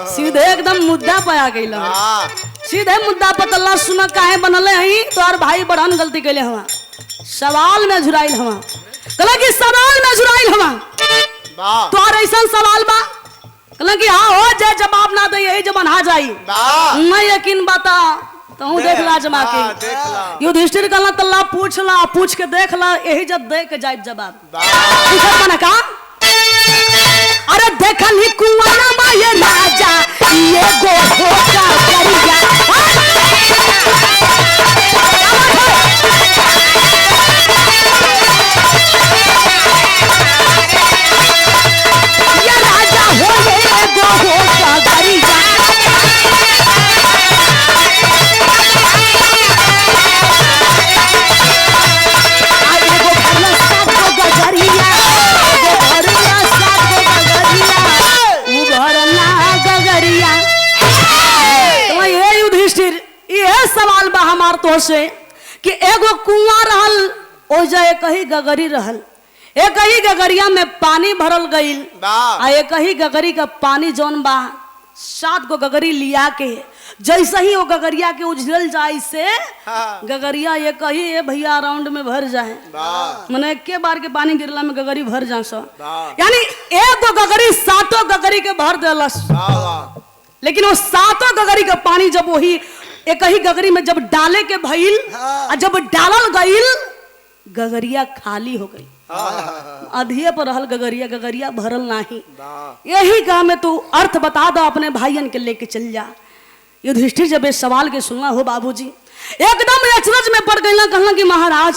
[SPEAKER 2] सीधे एकदम मुद्दा पे आ गई, सीधे मुद्दा पर तल्ला सुना काहे बनले हई, तो और भाई बड़हन गलती कैले हवा, सवाल में झुराइल हवा। कहला कि सवाल में झुराइल हवा, तो और ऐसा सवाल बा। कहला कि हाँ हो जाए, जवाब ना दे यही जब बना जाई, नहीं यकीन बता तो हूँ देख ला जमा के। युधिष्ठिर कहला तल्ला पूछ ला, पूछ के देख ला, यही जब दे के जाए जवाब। पूछत माना का, अरे देखल ही कुआना बा ये राजा, ये गो होका करिया, ये राजा हो ये गो होका करिया। सवाल बा हमार तो से कि एगो कुआं रहल, ओ जाए कही गगरी रहल, एक ही गगरिया में पानी भरल गईल, आ एक ही गगरी का पानी जौन बा 7 गो गगरी लिया के जैसे ही वो गगरिया के उजल जाए से गगरिया एक ही भैया राउंड में भर जाए, मैंने एक बार के पानी गिरला में गगरी भर जा सो, यानी एक गो गगरी 7 गगरी के भर देलस। लेकिन वो 7 गगरी का पानी जब वही एक ही गगरी में जब डाले के भइल, जब डालल गईल गगरिया खाली हो गई, अधिये पर रहल गगरिया, गगरिया भरल नहीं। यही कहा में तू अर्थ बता दो अपने भाइयन के लेके चल जा। युधिष्ठिर जब इस सवाल के सुनना हो बाबूजी एकदम अचरज में पड़ गई, कहना कि महाराज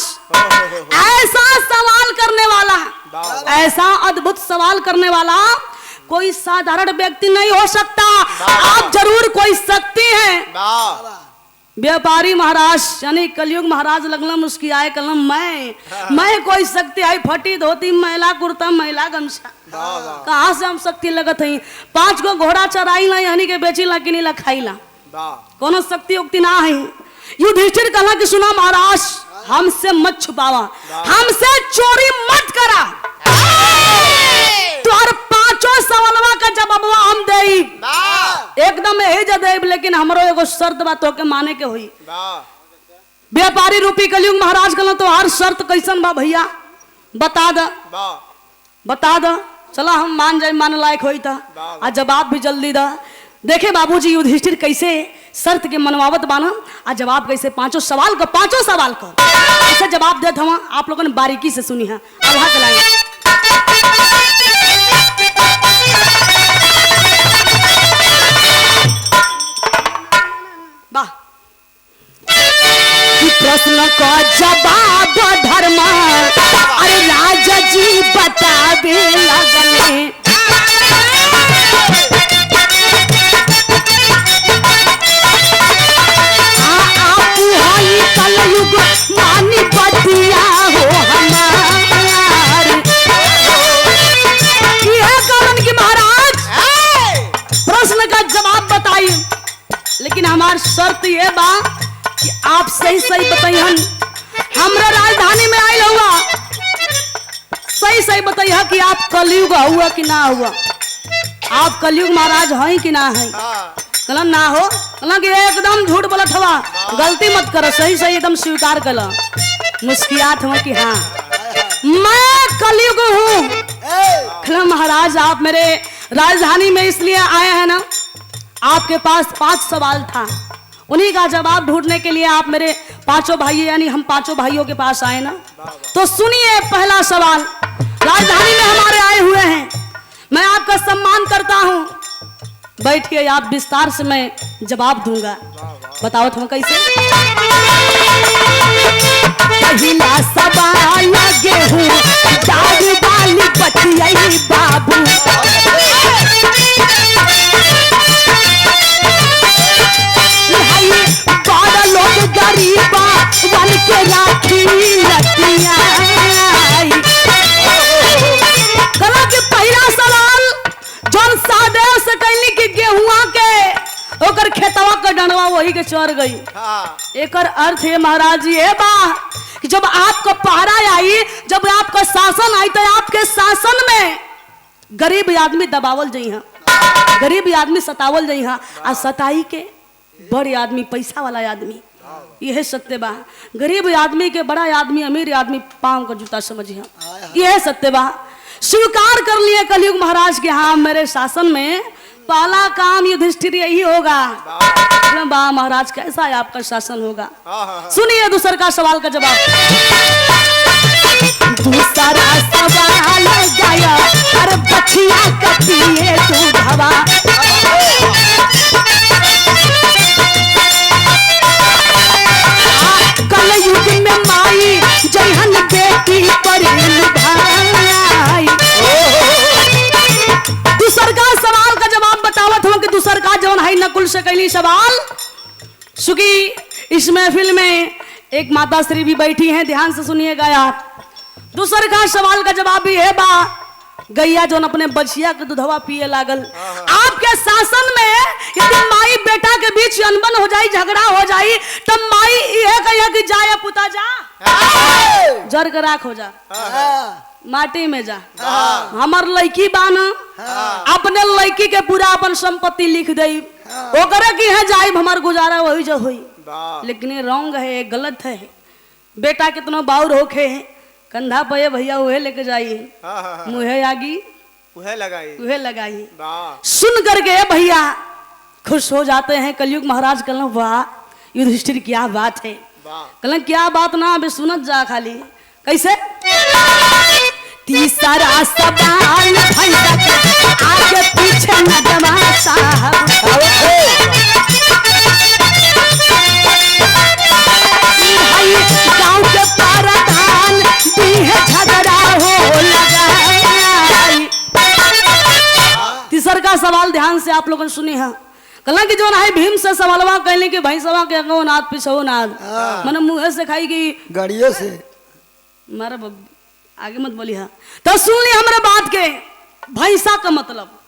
[SPEAKER 2] ऐसा सवाल करने वाला, ऐसा अद्भुत सवाल करने वाला कोई साधारण व्यक्ति नहीं हो सकता, आप जरूर कोई शक्ति हैं। व्यापारी महाराज यानी कलयुग महाराज लगना मुस्कियाए, कहना मैं कोई शक्ति आई, फटी धोती मैला कुर्ता मैला गमछा, कहाँ से हम शक्ति लगत है। 5 गो घोड़ा चराई ला यानी के बेची ला कि नहीं ला खाई ला, कोनो शक्ति उक्ति ना है। युधिष्ठिर कहला कि सुना महाराज, हमसे मत छुपावा, हमसे चोरी मत करा, तुहार 5 सवालवा का जवाबवा हम देई एकदम यही जदेब, लेकिन हमरो एगो शर्त बा तो के माने के हुई। व्यापारी रूपी कलयुग महाराज कहला तो हर शर्त कैसन बा भैया बता द, बता द, चला हम मान जाए, मान लायक होई था, आ जवाब भी जल्दी दा। देखे बाबूजी युधिष्ठिर कैसे शर्त के मनवावत बाना, आ जवाब कैसे 5 सवाल का ऐसे जवाब देत हवा। आप लोगों ने बारीकी से सुनी है, अब हाथ चलाएंगे। प्रश्न का जवाब धर्म, अरे राजा जी बतावे लगने, आप हई कलयुग मानी बतिया हो हमार। यह कारण कि महाराज प्रश्न का जवाब बताइए, लेकिन हमार शर्त ये बा कि आप सही सही बताइए, हमरा राजधानी में आयल हुआ, सही सही बताइए कि आप कलयुग हुआ कि ना हुआ, आप कलयुग महाराज हैं कि ना है। कहला ना हो, कहला कि एकदम झूठ बोलत हवा, गलती मत करो, सही सही एकदम स्वीकार कर लो। मुस्कियात हुआ कि हाँ मैं कलयुग हूँ। कहला महाराज आप मेरे राजधानी में इसलिए आए हैं ना, आपके पास 5 सवाल था, उन्हीं का जवाब ढूंढने के लिए आप मेरे 5 भाई यानी हम 5 भाइयों के पास आए ना। तो सुनिए पहला सवाल, राजधानी में हमारे आए हुए हैं, मैं आपका सम्मान करता हूं, बैठिए, आप विस्तार से मैं जवाब दूंगा। बताओ तुम कैसे। पहला सवाल गेहूं दाल वाली बतियाई बाबू, डंडवा वही के चढ़ गई।
[SPEAKER 3] हाँ
[SPEAKER 2] एकर अर्थ है महाराज जी है बा कि जब आपको पहरा आई, जब आपका शासन आई तो आपके शासन में गरीब आदमी दबावल जाइ है, गरीब आदमी सतावल जाइ है, आ सताई के बड़े आदमी पैसा वाला आदमी, यह सत्य बा। गरीब आदमी के बड़ा आदमी, अमीर आदमी पांव का जूता समझिए, यह सत्य बा। स्वीकार कर लिए कलयुग महाराज के हाँ मेरे शासन में पहला काम युधिष्ठिर यही होगा। बा महाराज कैसा है आपका शासन होगा? सुनिए दूसर का सवाल का जवाब। दूसरा सवाल गया अरे बछिया कटिए तू धवा, कलयुग में माई जहन बेटी पर भाई। दूसर का सवाल का जवाब बतावत हूँ कि दूसर का जौन है नकुल से कैली सवाल। सुखी इस महफिल में एक माता श्री भी बैठी हैं, ध्यान से सुनिएगा यार। दूसर का सवाल का जवाब भी है बा गैया जौन अपने बछिया के दूधवा पिए लागल। आपके शासन में यदि माई बेटा के बीच अनबन हो जाई, झगड़ा हो जाई, तब माई यह कहिए कि जाए पुता जा, जर के राख हो जा, माटी में जा। हमार लड़की बान अपने लड़की के पूरा अपन संपत्ति लिख दई, ओकरे की है जाई हमार गुजारा वही जो हुई। लेकिन ये रॉन्ग है, गलत है। बेटा कितना बाउर होखे है, कंधा पे भैया वह लेके जाइए, मुहे आगी वह लगाई। सुन करके भैया खुश हो जाते हैं। कलयुग महाराज कहना वाह युधिष्ठिर क्या बात है, कहना क्या बात ना अभी सुनत जा खाली। कैसे? तीसरा सवाल आगे पीछे न दमा साहब, गाँव के प्रधान झगड़ा हो लगा। तीसर का सवाल ध्यान से आप लोगों ने सुनी है। कहला कि जो है भीम से सवालवा कहले कि भाई सवा के अगो नाद पिछो नाद, मैंने मुंह से खाई की
[SPEAKER 1] गाड़ियों से
[SPEAKER 2] मारा आगे मत बोली। हाँ तो सुन ली हमारे बात के। भैंसा का मतलब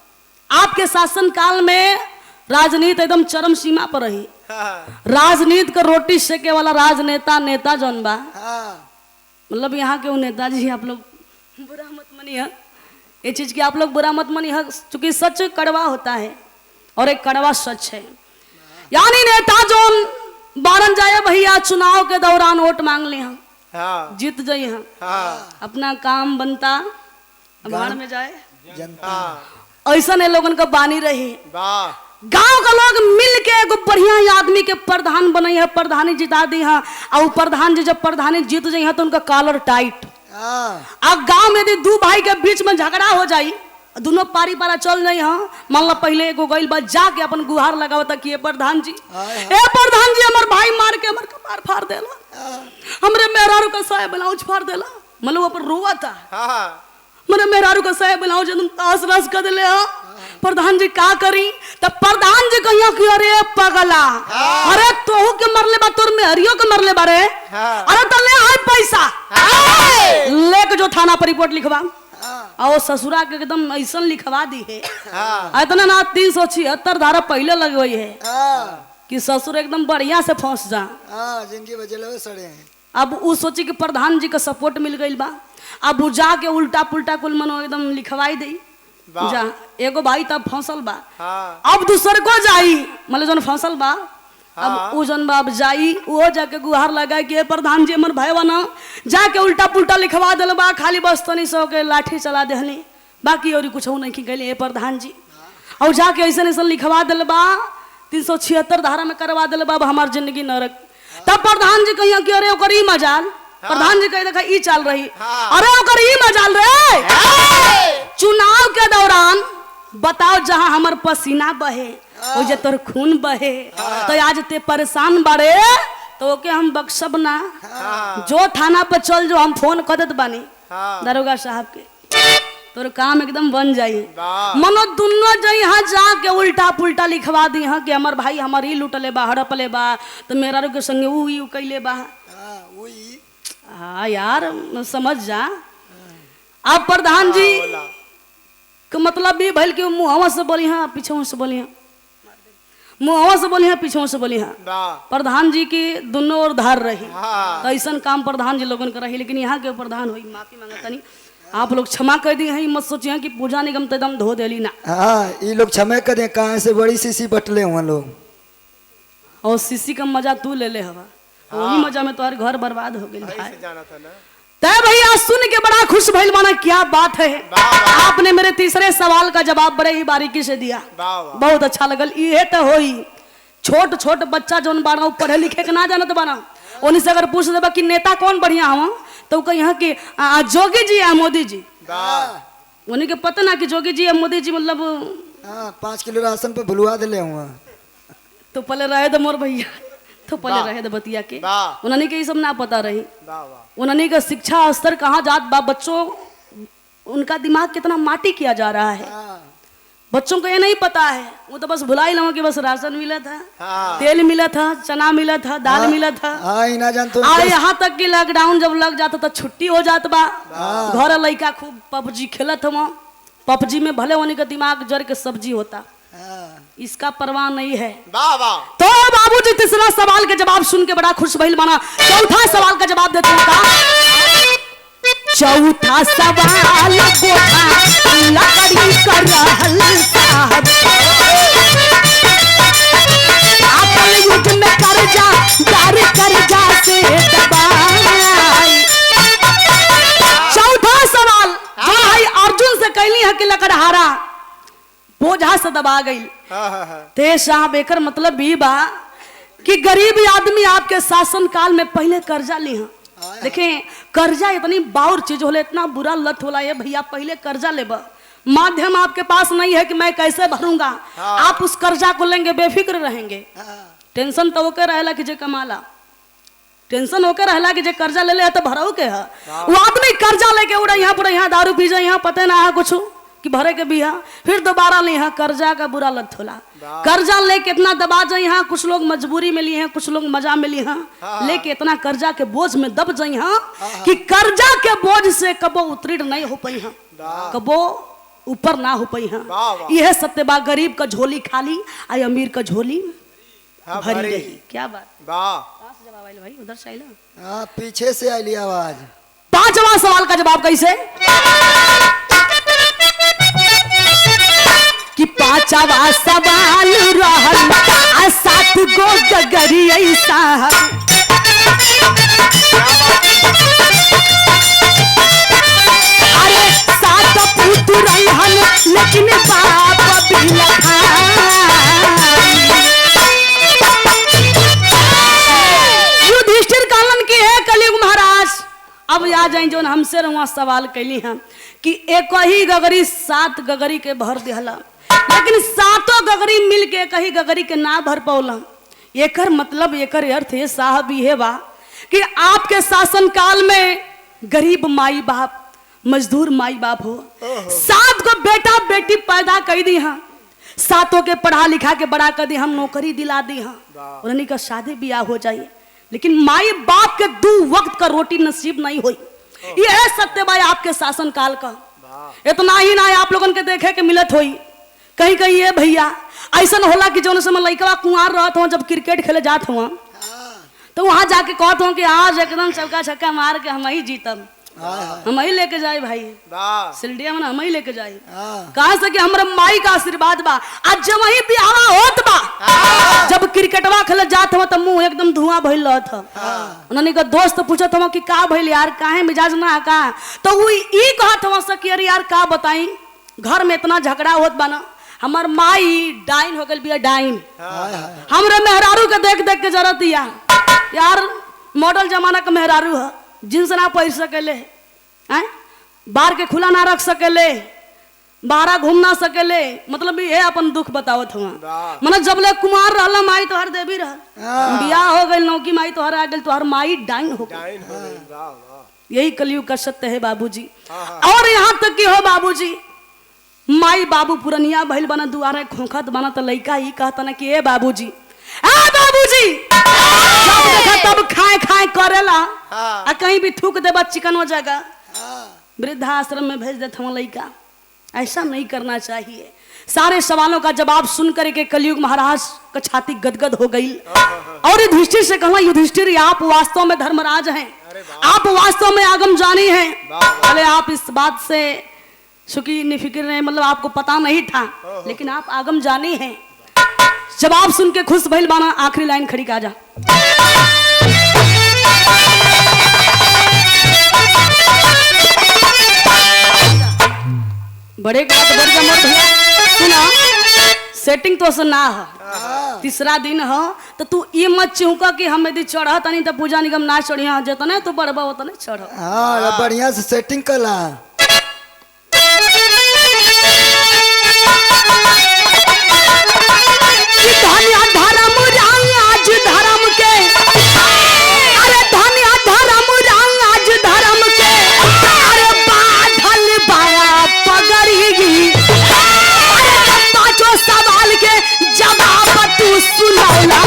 [SPEAKER 2] आपके शासन काल में राजनीति एकदम चरम सीमा पर रही। राजनीति का रोटी सेके वाला राजनेता नेता जौन बा, मतलब यहाँ के नेताजी आप लोग बुरा मत मानिए, ये चीज की आप लोग बुरा मत मानिए, क्योंकि सच कड़वा होता है और एक कड़वा सच है। यानी नेता जौन बारन जाए भैया चुनाव के दौरान वोट मांग ले हम, जीत जाइए हम, अपना काम बनता बाहर में जाए जनता, ऐसा ने लोगन का बानी रही। गांव का लोग मिल के एगो बढ़िया आदमी के प्रधान बने है, प्रधानी जिता दी है, और प्रधान जी जब प्रधानी जीत जाई है तो उनका कॉलर टाइट। अब गांव में यदि दो भाई के बीच में झगड़ा हो जाई, दोनों पारी पारा चल जाई है, मान लो पहले एगो गइल बा जाके अपन गुहार लगावता कि प्रधान जी हमार भाई मार के हमार कपार फाड़ देला, हमरे मेहरारू का साया ब्लाउज फाड़ देला, मतलब ऊपर रोवा था मेरे मेहरारू का साया ब्लाउज एकदम तास रस कर दिले। प्रधान जी का करी? तब प्रधान जी कहियो कि अरे पगला, अरे तोहू के मरले बा, तोर में हरियो के मरले बारे, अरे तो ले आए पैसा लेके जो थाना पर रिपोर्ट लिखवा, और ससुरा के एकदम ऐसा लिखवा दी है। इतना ना 376 धारा पहले लगी हुई है कि ससुर एकदम बढ़िया से फंस जा,
[SPEAKER 1] जिनकी वजह सड़े हैं।
[SPEAKER 2] अब उ सोची कि प्रधान जी का सपोर्ट मिल गई बा, अब उ जाके उल्टा पुल्टा कुल मनो एकदम लिखवाई दी जा। एगो भाई तब फंसल बा, अब दूसर को जाई मतलब जन फंसल बा, अब उ जन बाब जाई वो जाके गुहार लगा कि प्रधान जी हमर भाई बना, जाके उल्टा पुल्टा लिखवा दिल बा, खाली बस तनी सो के लाठी चला देहली, बाकी और कुछ नहीं की गई प्रधान जी। और जाके ऐसा ऐसा लिखवा दिल बा, 376 धारा में करवा दिल बा हमार जिंदगी नरक। तब प्रधान जी कहिया कि अरे ओकर ई मजाल, प्रधान जी कहे देखा ई चल रही, अरे ओकर ई मजाल रे, चुनाव के दौरान बताओ जहां हमर पसीना बहे ओ जे तोर खून बहे, तो आज ते परेशान बारे तो ओके हम बख्शब ना, जो थाना पर चल जो हम फोन कर देत बानी दरोगा साहब के, तोर काम एकदम बन जाई। मनो दुनो जो यहाँ जाके उल्टा पुल्टा लिखवा दी हाँ कि हमार भाई हमार ई लुटले बा, हड़पले बा, तो मेरा के संगे ऊ कैले बा। हाँ यार समझ जा। अब प्रधान जी का मतलब भी भल कि मुँह से बोली हाँ पीछे से बोली हाँ, मुँहवा से बोली है पीछों से बोली है
[SPEAKER 3] वाह
[SPEAKER 2] प्रधान जी की दोनों ओर धार रही
[SPEAKER 3] हाँ
[SPEAKER 2] तो ऐसा काम प्रधान जी लोगन कर रही लेकिन यहाँ के प्रधान हुई माफी मांगता नहीं आप लोग क्षमा कर दी हैं मत सोचिए कि पूजा निगम तो एकदम धो देली ना
[SPEAKER 1] हाँ ये लोग क्षमा कर दे कहाँ से बड़ी शीशी बटले हुआ लोग
[SPEAKER 2] और सीसी का मजा तू ले ले हवा वही मजा में तुम्हारे घर बर्बाद हो गई भाई
[SPEAKER 3] ऐसे जाना था ना
[SPEAKER 2] तय भैया सुन के बड़ा खुश भइल माना क्या बात है आपने मेरे तीसरे सवाल का जवाब बड़े ही बारीकी से दिया
[SPEAKER 3] वाह वाह
[SPEAKER 2] बहुत अच्छा लगल ये तो होई छोट छोट बच्चा जौन बाना पढ़े लिखे के ना जानत बाना उन्हीं से अगर पूछ देबा कि नेता कौन बढ़िया हवा तो कहीं यहाँ के जोगी जी या मोदी जी
[SPEAKER 3] वाह
[SPEAKER 2] उन्हीं के पता ना कि जोगी जी या मोदी जी मतलब
[SPEAKER 1] हाँ 5 किलो राशन पे भुलवा दिले हुआ
[SPEAKER 2] तो पहले रहे दे मोर भैया तो पहले रहे दे बतिया के
[SPEAKER 3] वाह
[SPEAKER 2] उन्होंने के ये सब ना पता रही
[SPEAKER 3] वाह वाह
[SPEAKER 2] उन्होंने का शिक्षा स्तर कहाँ जात बा बच्चों उनका दिमाग कितना माटी किया जा रहा है बच्चों को ये नहीं पता है वो तो बस भुला ही लगा कि बस राशन मिला था
[SPEAKER 3] हाँ
[SPEAKER 2] तेल मिला था चना मिला था दाल मिला था
[SPEAKER 1] हाँ ही ना जानते
[SPEAKER 2] और यहाँ तक कि लॉकडाउन जब लग जाता तो छुट्टी हो जात बा घर लड़का खूब पबजी खेलत हुआ पबजी में भले होने का दिमाग जर के सब्जी होता इसका परवाह नहीं है
[SPEAKER 3] वाह वाह
[SPEAKER 2] तो बाबूजी तीसरा सवाल के जवाब सुन के बड़ा खुश भइल माना चौथा सवाल का जवाब देते हैं का चौथा सवाल गोठा लकड़ी कर रहल साहब आपन युग में कर्जा दार कर्जा से दबाई चौथा सवाल जो भाई अर्जुन से कहली है कि लकड़हारा बोझा से दबा गई
[SPEAKER 3] हाँ
[SPEAKER 2] ते साहब एकर मतलब भी बा कि गरीब आदमी आपके शासन काल में पहले कर्जा ली हैं देखें कर्जा इतनी बाउर चीज होला इतना बुरा लत होला ये भैया पहले कर्जा लेबा माध्यम आपके पास नहीं है कि मैं कैसे भरूंगा आप उस कर्जा को लेंगे बेफिक्र रहेंगे टेंशन तो होकर रहेला कि जे कमाला टेंशन होकर रहला कि जे कर्जा ले ले तो भराऊ के है वो आदमी कर्जा लेके उड़ा यहाँ दारू पी जाए यहाँ पता ना है कुछ कि भरे के बिहा फिर दोबारा ले यहाँ कर्जा का बुरा लत होला कर्जा लेके इतना दबा जाए यहाँ कुछ लोग मजबूरी में लिए हैं कुछ लोग मजा में लिए हैं लेके इतना कर्जा के बोझ में दब जाए यहाँ कि कर्जा के बोझ से कबो उत्तीर्ण नहीं हो पाई हैं कबो ऊपर ना हो पाई हैं यह सत्य बा गरीब का झोली खाली आई अमीर का झोली भरी रही क्या बात कहाँ से जवाब आइल भाई उधर से आइल
[SPEAKER 1] हाँ पीछे से आई आवाज
[SPEAKER 2] पांचवा सवाल का जवाब कैसे कि पांचवा सवाल रहल आ 7 गो गगरी साहब अरे 7 पुत्र रहल लेकिन बाप भी युधिष्ठिर कहलन की है कलयुग महाराज अब आ जाए जो हमसे रहुआ सवाल कैली हैं कि एक ही गगरी 7 गगरी के भर दिहला लेकिन 7 गगरी मिल के एक ही गगरी के ना भर पौला एकर मतलब एकर अर्थ है साहब ये बा कि आपके शासन काल में गरीब माई बाप मजदूर माई बाप हो 7 को बेटा बेटी पैदा कर दी हाँ 7 के पढ़ा लिखा के बड़ा कर दी हम नौकरी दिला दी हाँ उन्हें का शादी ब्याह हो जाए लेकिन माई बाप के 2 वक्त का रोटी नसीब नहीं हुई यह है सत्य भाई आपके शासन काल का इतना ही ना आप लोगन के देखे के मिलत हुई कहीं कहीं ये भैया ऐसा होला कि जो समय लड़का कुंवार रहत हो जब क्रिकेट खेले जात हुआ तो वहां जाके कहत हो कि आज एकदम चौका छक्का मार के हम ही जीतब हम ही लेके जाए भाई सिल्डिया में हम ही लेके जाए कहा से कि हमारे माई का आशीर्वाद बा आज जब वही बिहावा होत बा जब क्रिकेटवा खेले जात हो तो मुंह एकदम धुआं भइल रहत उन्होंने का दोस्त पूछत हो कि का भइल यार काहे मिजाज ना का तो वो ई कहत हो सकी अरे यार का बताई घर में इतना झगड़ा होत बा ना हमार माई डाइन हो गई बिया डाइन हमरे मेहरारू के देख देख के जरूरत यार मॉडल जमाना का मेहरारू है जींस ना पहन सकेले बाहर के खुला ना रख सकेले बाहर घूम ना सकेले मतलब ये अपन दुख बतावत हुआ मतलब जब ले कुमार रहला माई तो हर देवी रह बियाह हो गई नौकी माई तो हर आ गई तो हर माई डाइन हो गई यही कलयुग का सत्य है बाबूजी और यहाँ तक कि हो बाबूजी माई बाबू पुरनिया भइल बना दुआरे खोखत बना तो लड़का ही कहता ना कि ए बाबूजी जब देखा तब खाए खाए करेला आ कहीं भी थूक देबा चिकन हो जाएगा वृद्धाश्रम में भेज देता हूँ लड़का ऐसा नहीं करना चाहिए। सारे सवालों का जवाब सुन करके कलयुग महाराज का छाती गदगद हो गई और युधिष्ठिर से कहना, युधिष्ठिर आप वास्तव में धर्मराज हैं, आप वास्तव में आगम जानी हैं। पहले आप इस बात से सुखी निफिक्र नहीं, मतलब आपको पता नहीं था, लेकिन आप आगम जानी हैं। जवाब सुन के खुश भइल बाना। आखिरी लाइन खड़ी का जा, बड़े का तो बड़ जमर भैया सुना, सेटिंग तो से ना है, तीसरा दिन है तो तू ये मत चिहुका कि हम यदि चढ़ा तनी तो पूजा निगम ना चढ़िया जतने तो बढ़बा उतने चढ़।
[SPEAKER 1] हाँ बढ़िया से सेटिंग कला।
[SPEAKER 2] सवाल के जवाब तू सुनौला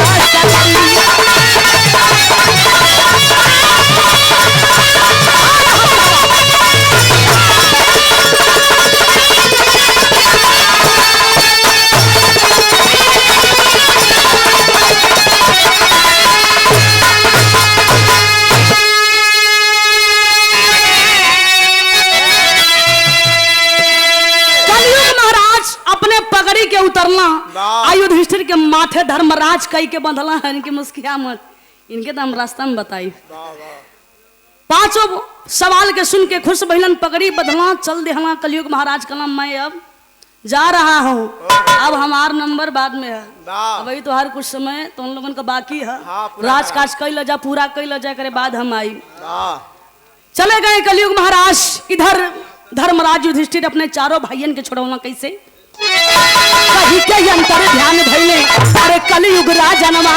[SPEAKER 2] के उतरना। युधिष्ठिर के माथे धर्मराज कई के बंधला है, इनके मुस्किया मत, इनके तो हम रास्ता में बताई। पांचों सवाल के सुन के खुश भइलन, पगड़ी बदला चल देहला। कलयुग महाराज कहला मैं अब जा रहा हूँ, अब हमार नंबर बाद में है, अभी तो हर कुछ समय तो उन लोगों का बाकी है, राजकाज कैल जा, पूरा कैल जा करे बाद हम आई। चले गए कलयुग महाराज। इधर धर्मराज युधिष्ठिर अपने चारों भाइयन के छोड़ौना कैसे कहीं के अंतर ध्यान भइले। अरे कलयुग राजनवा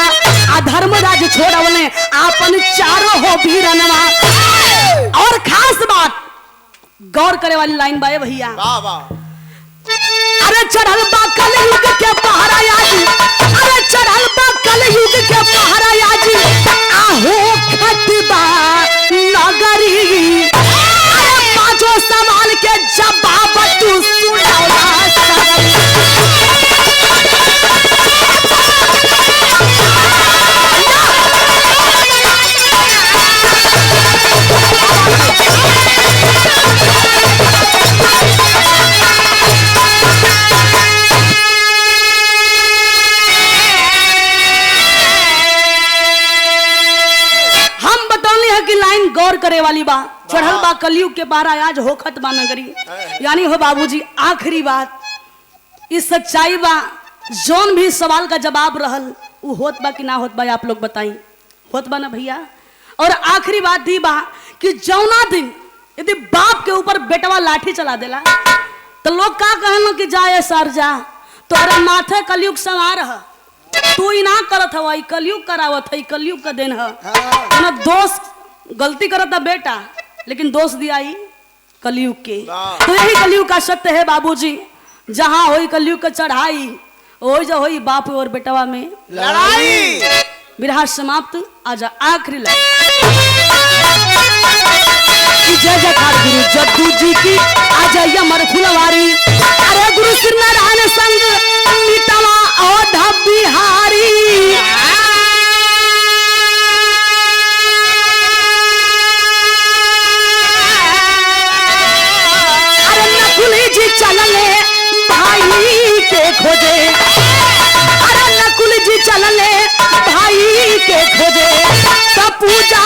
[SPEAKER 2] आ धर्मराज छोड़वले आपन चारों हो वीरनवा। और खास बात गौर करे वाली लाइन बाए भैया, अरे चढ़ल बा कलयुग के पहरा याजी, अरे चढ़ल बा कलयुग के पहरा याजी, आहो खतबा नगरी। अरे पांचों सवाल के जवाब तू सुनौला। गौर करे वाली बात, चढ़ल बा कलयुग के पारा आज होखत बा नगरी, यानी हो बाबूजी आखिरी बात इस सच्चाई बा। जौन भी सवाल का जवाब रहल वो होत बा कि ना होत बा, आप लोग बताई होत बा ना भैया। और आखिरी बात ही बा कि जौना दिन यदि बाप के ऊपर बेटवा लाठी चला देला तो लोग का कहन कि जाए सर जा, तोरे माथे कलयुग सवार है, तू ही ना करत हवा, कलयुग करावत है, कलयुग का दिन है। ना दोस्त गलती करता बेटा, लेकिन दोष दिया ही कलयुग के। तो यही कलयुग का सत्य है बाबूजी, जहां होई कलयुग का चढ़ाई हो जो होई बाप और बेटवा में लड़ाई। विरहा समाप्त। आजा आखिरी लाइन, जय जयकार गुरु जद्दू जी की, आजा अमर फुलवारी। अरे गुरु श्री नारायण संग मिटवा औधा बिहारी। चलले भाई के खोजे, अरे नकुल जी चलले भाई के खोजे, तो पूजा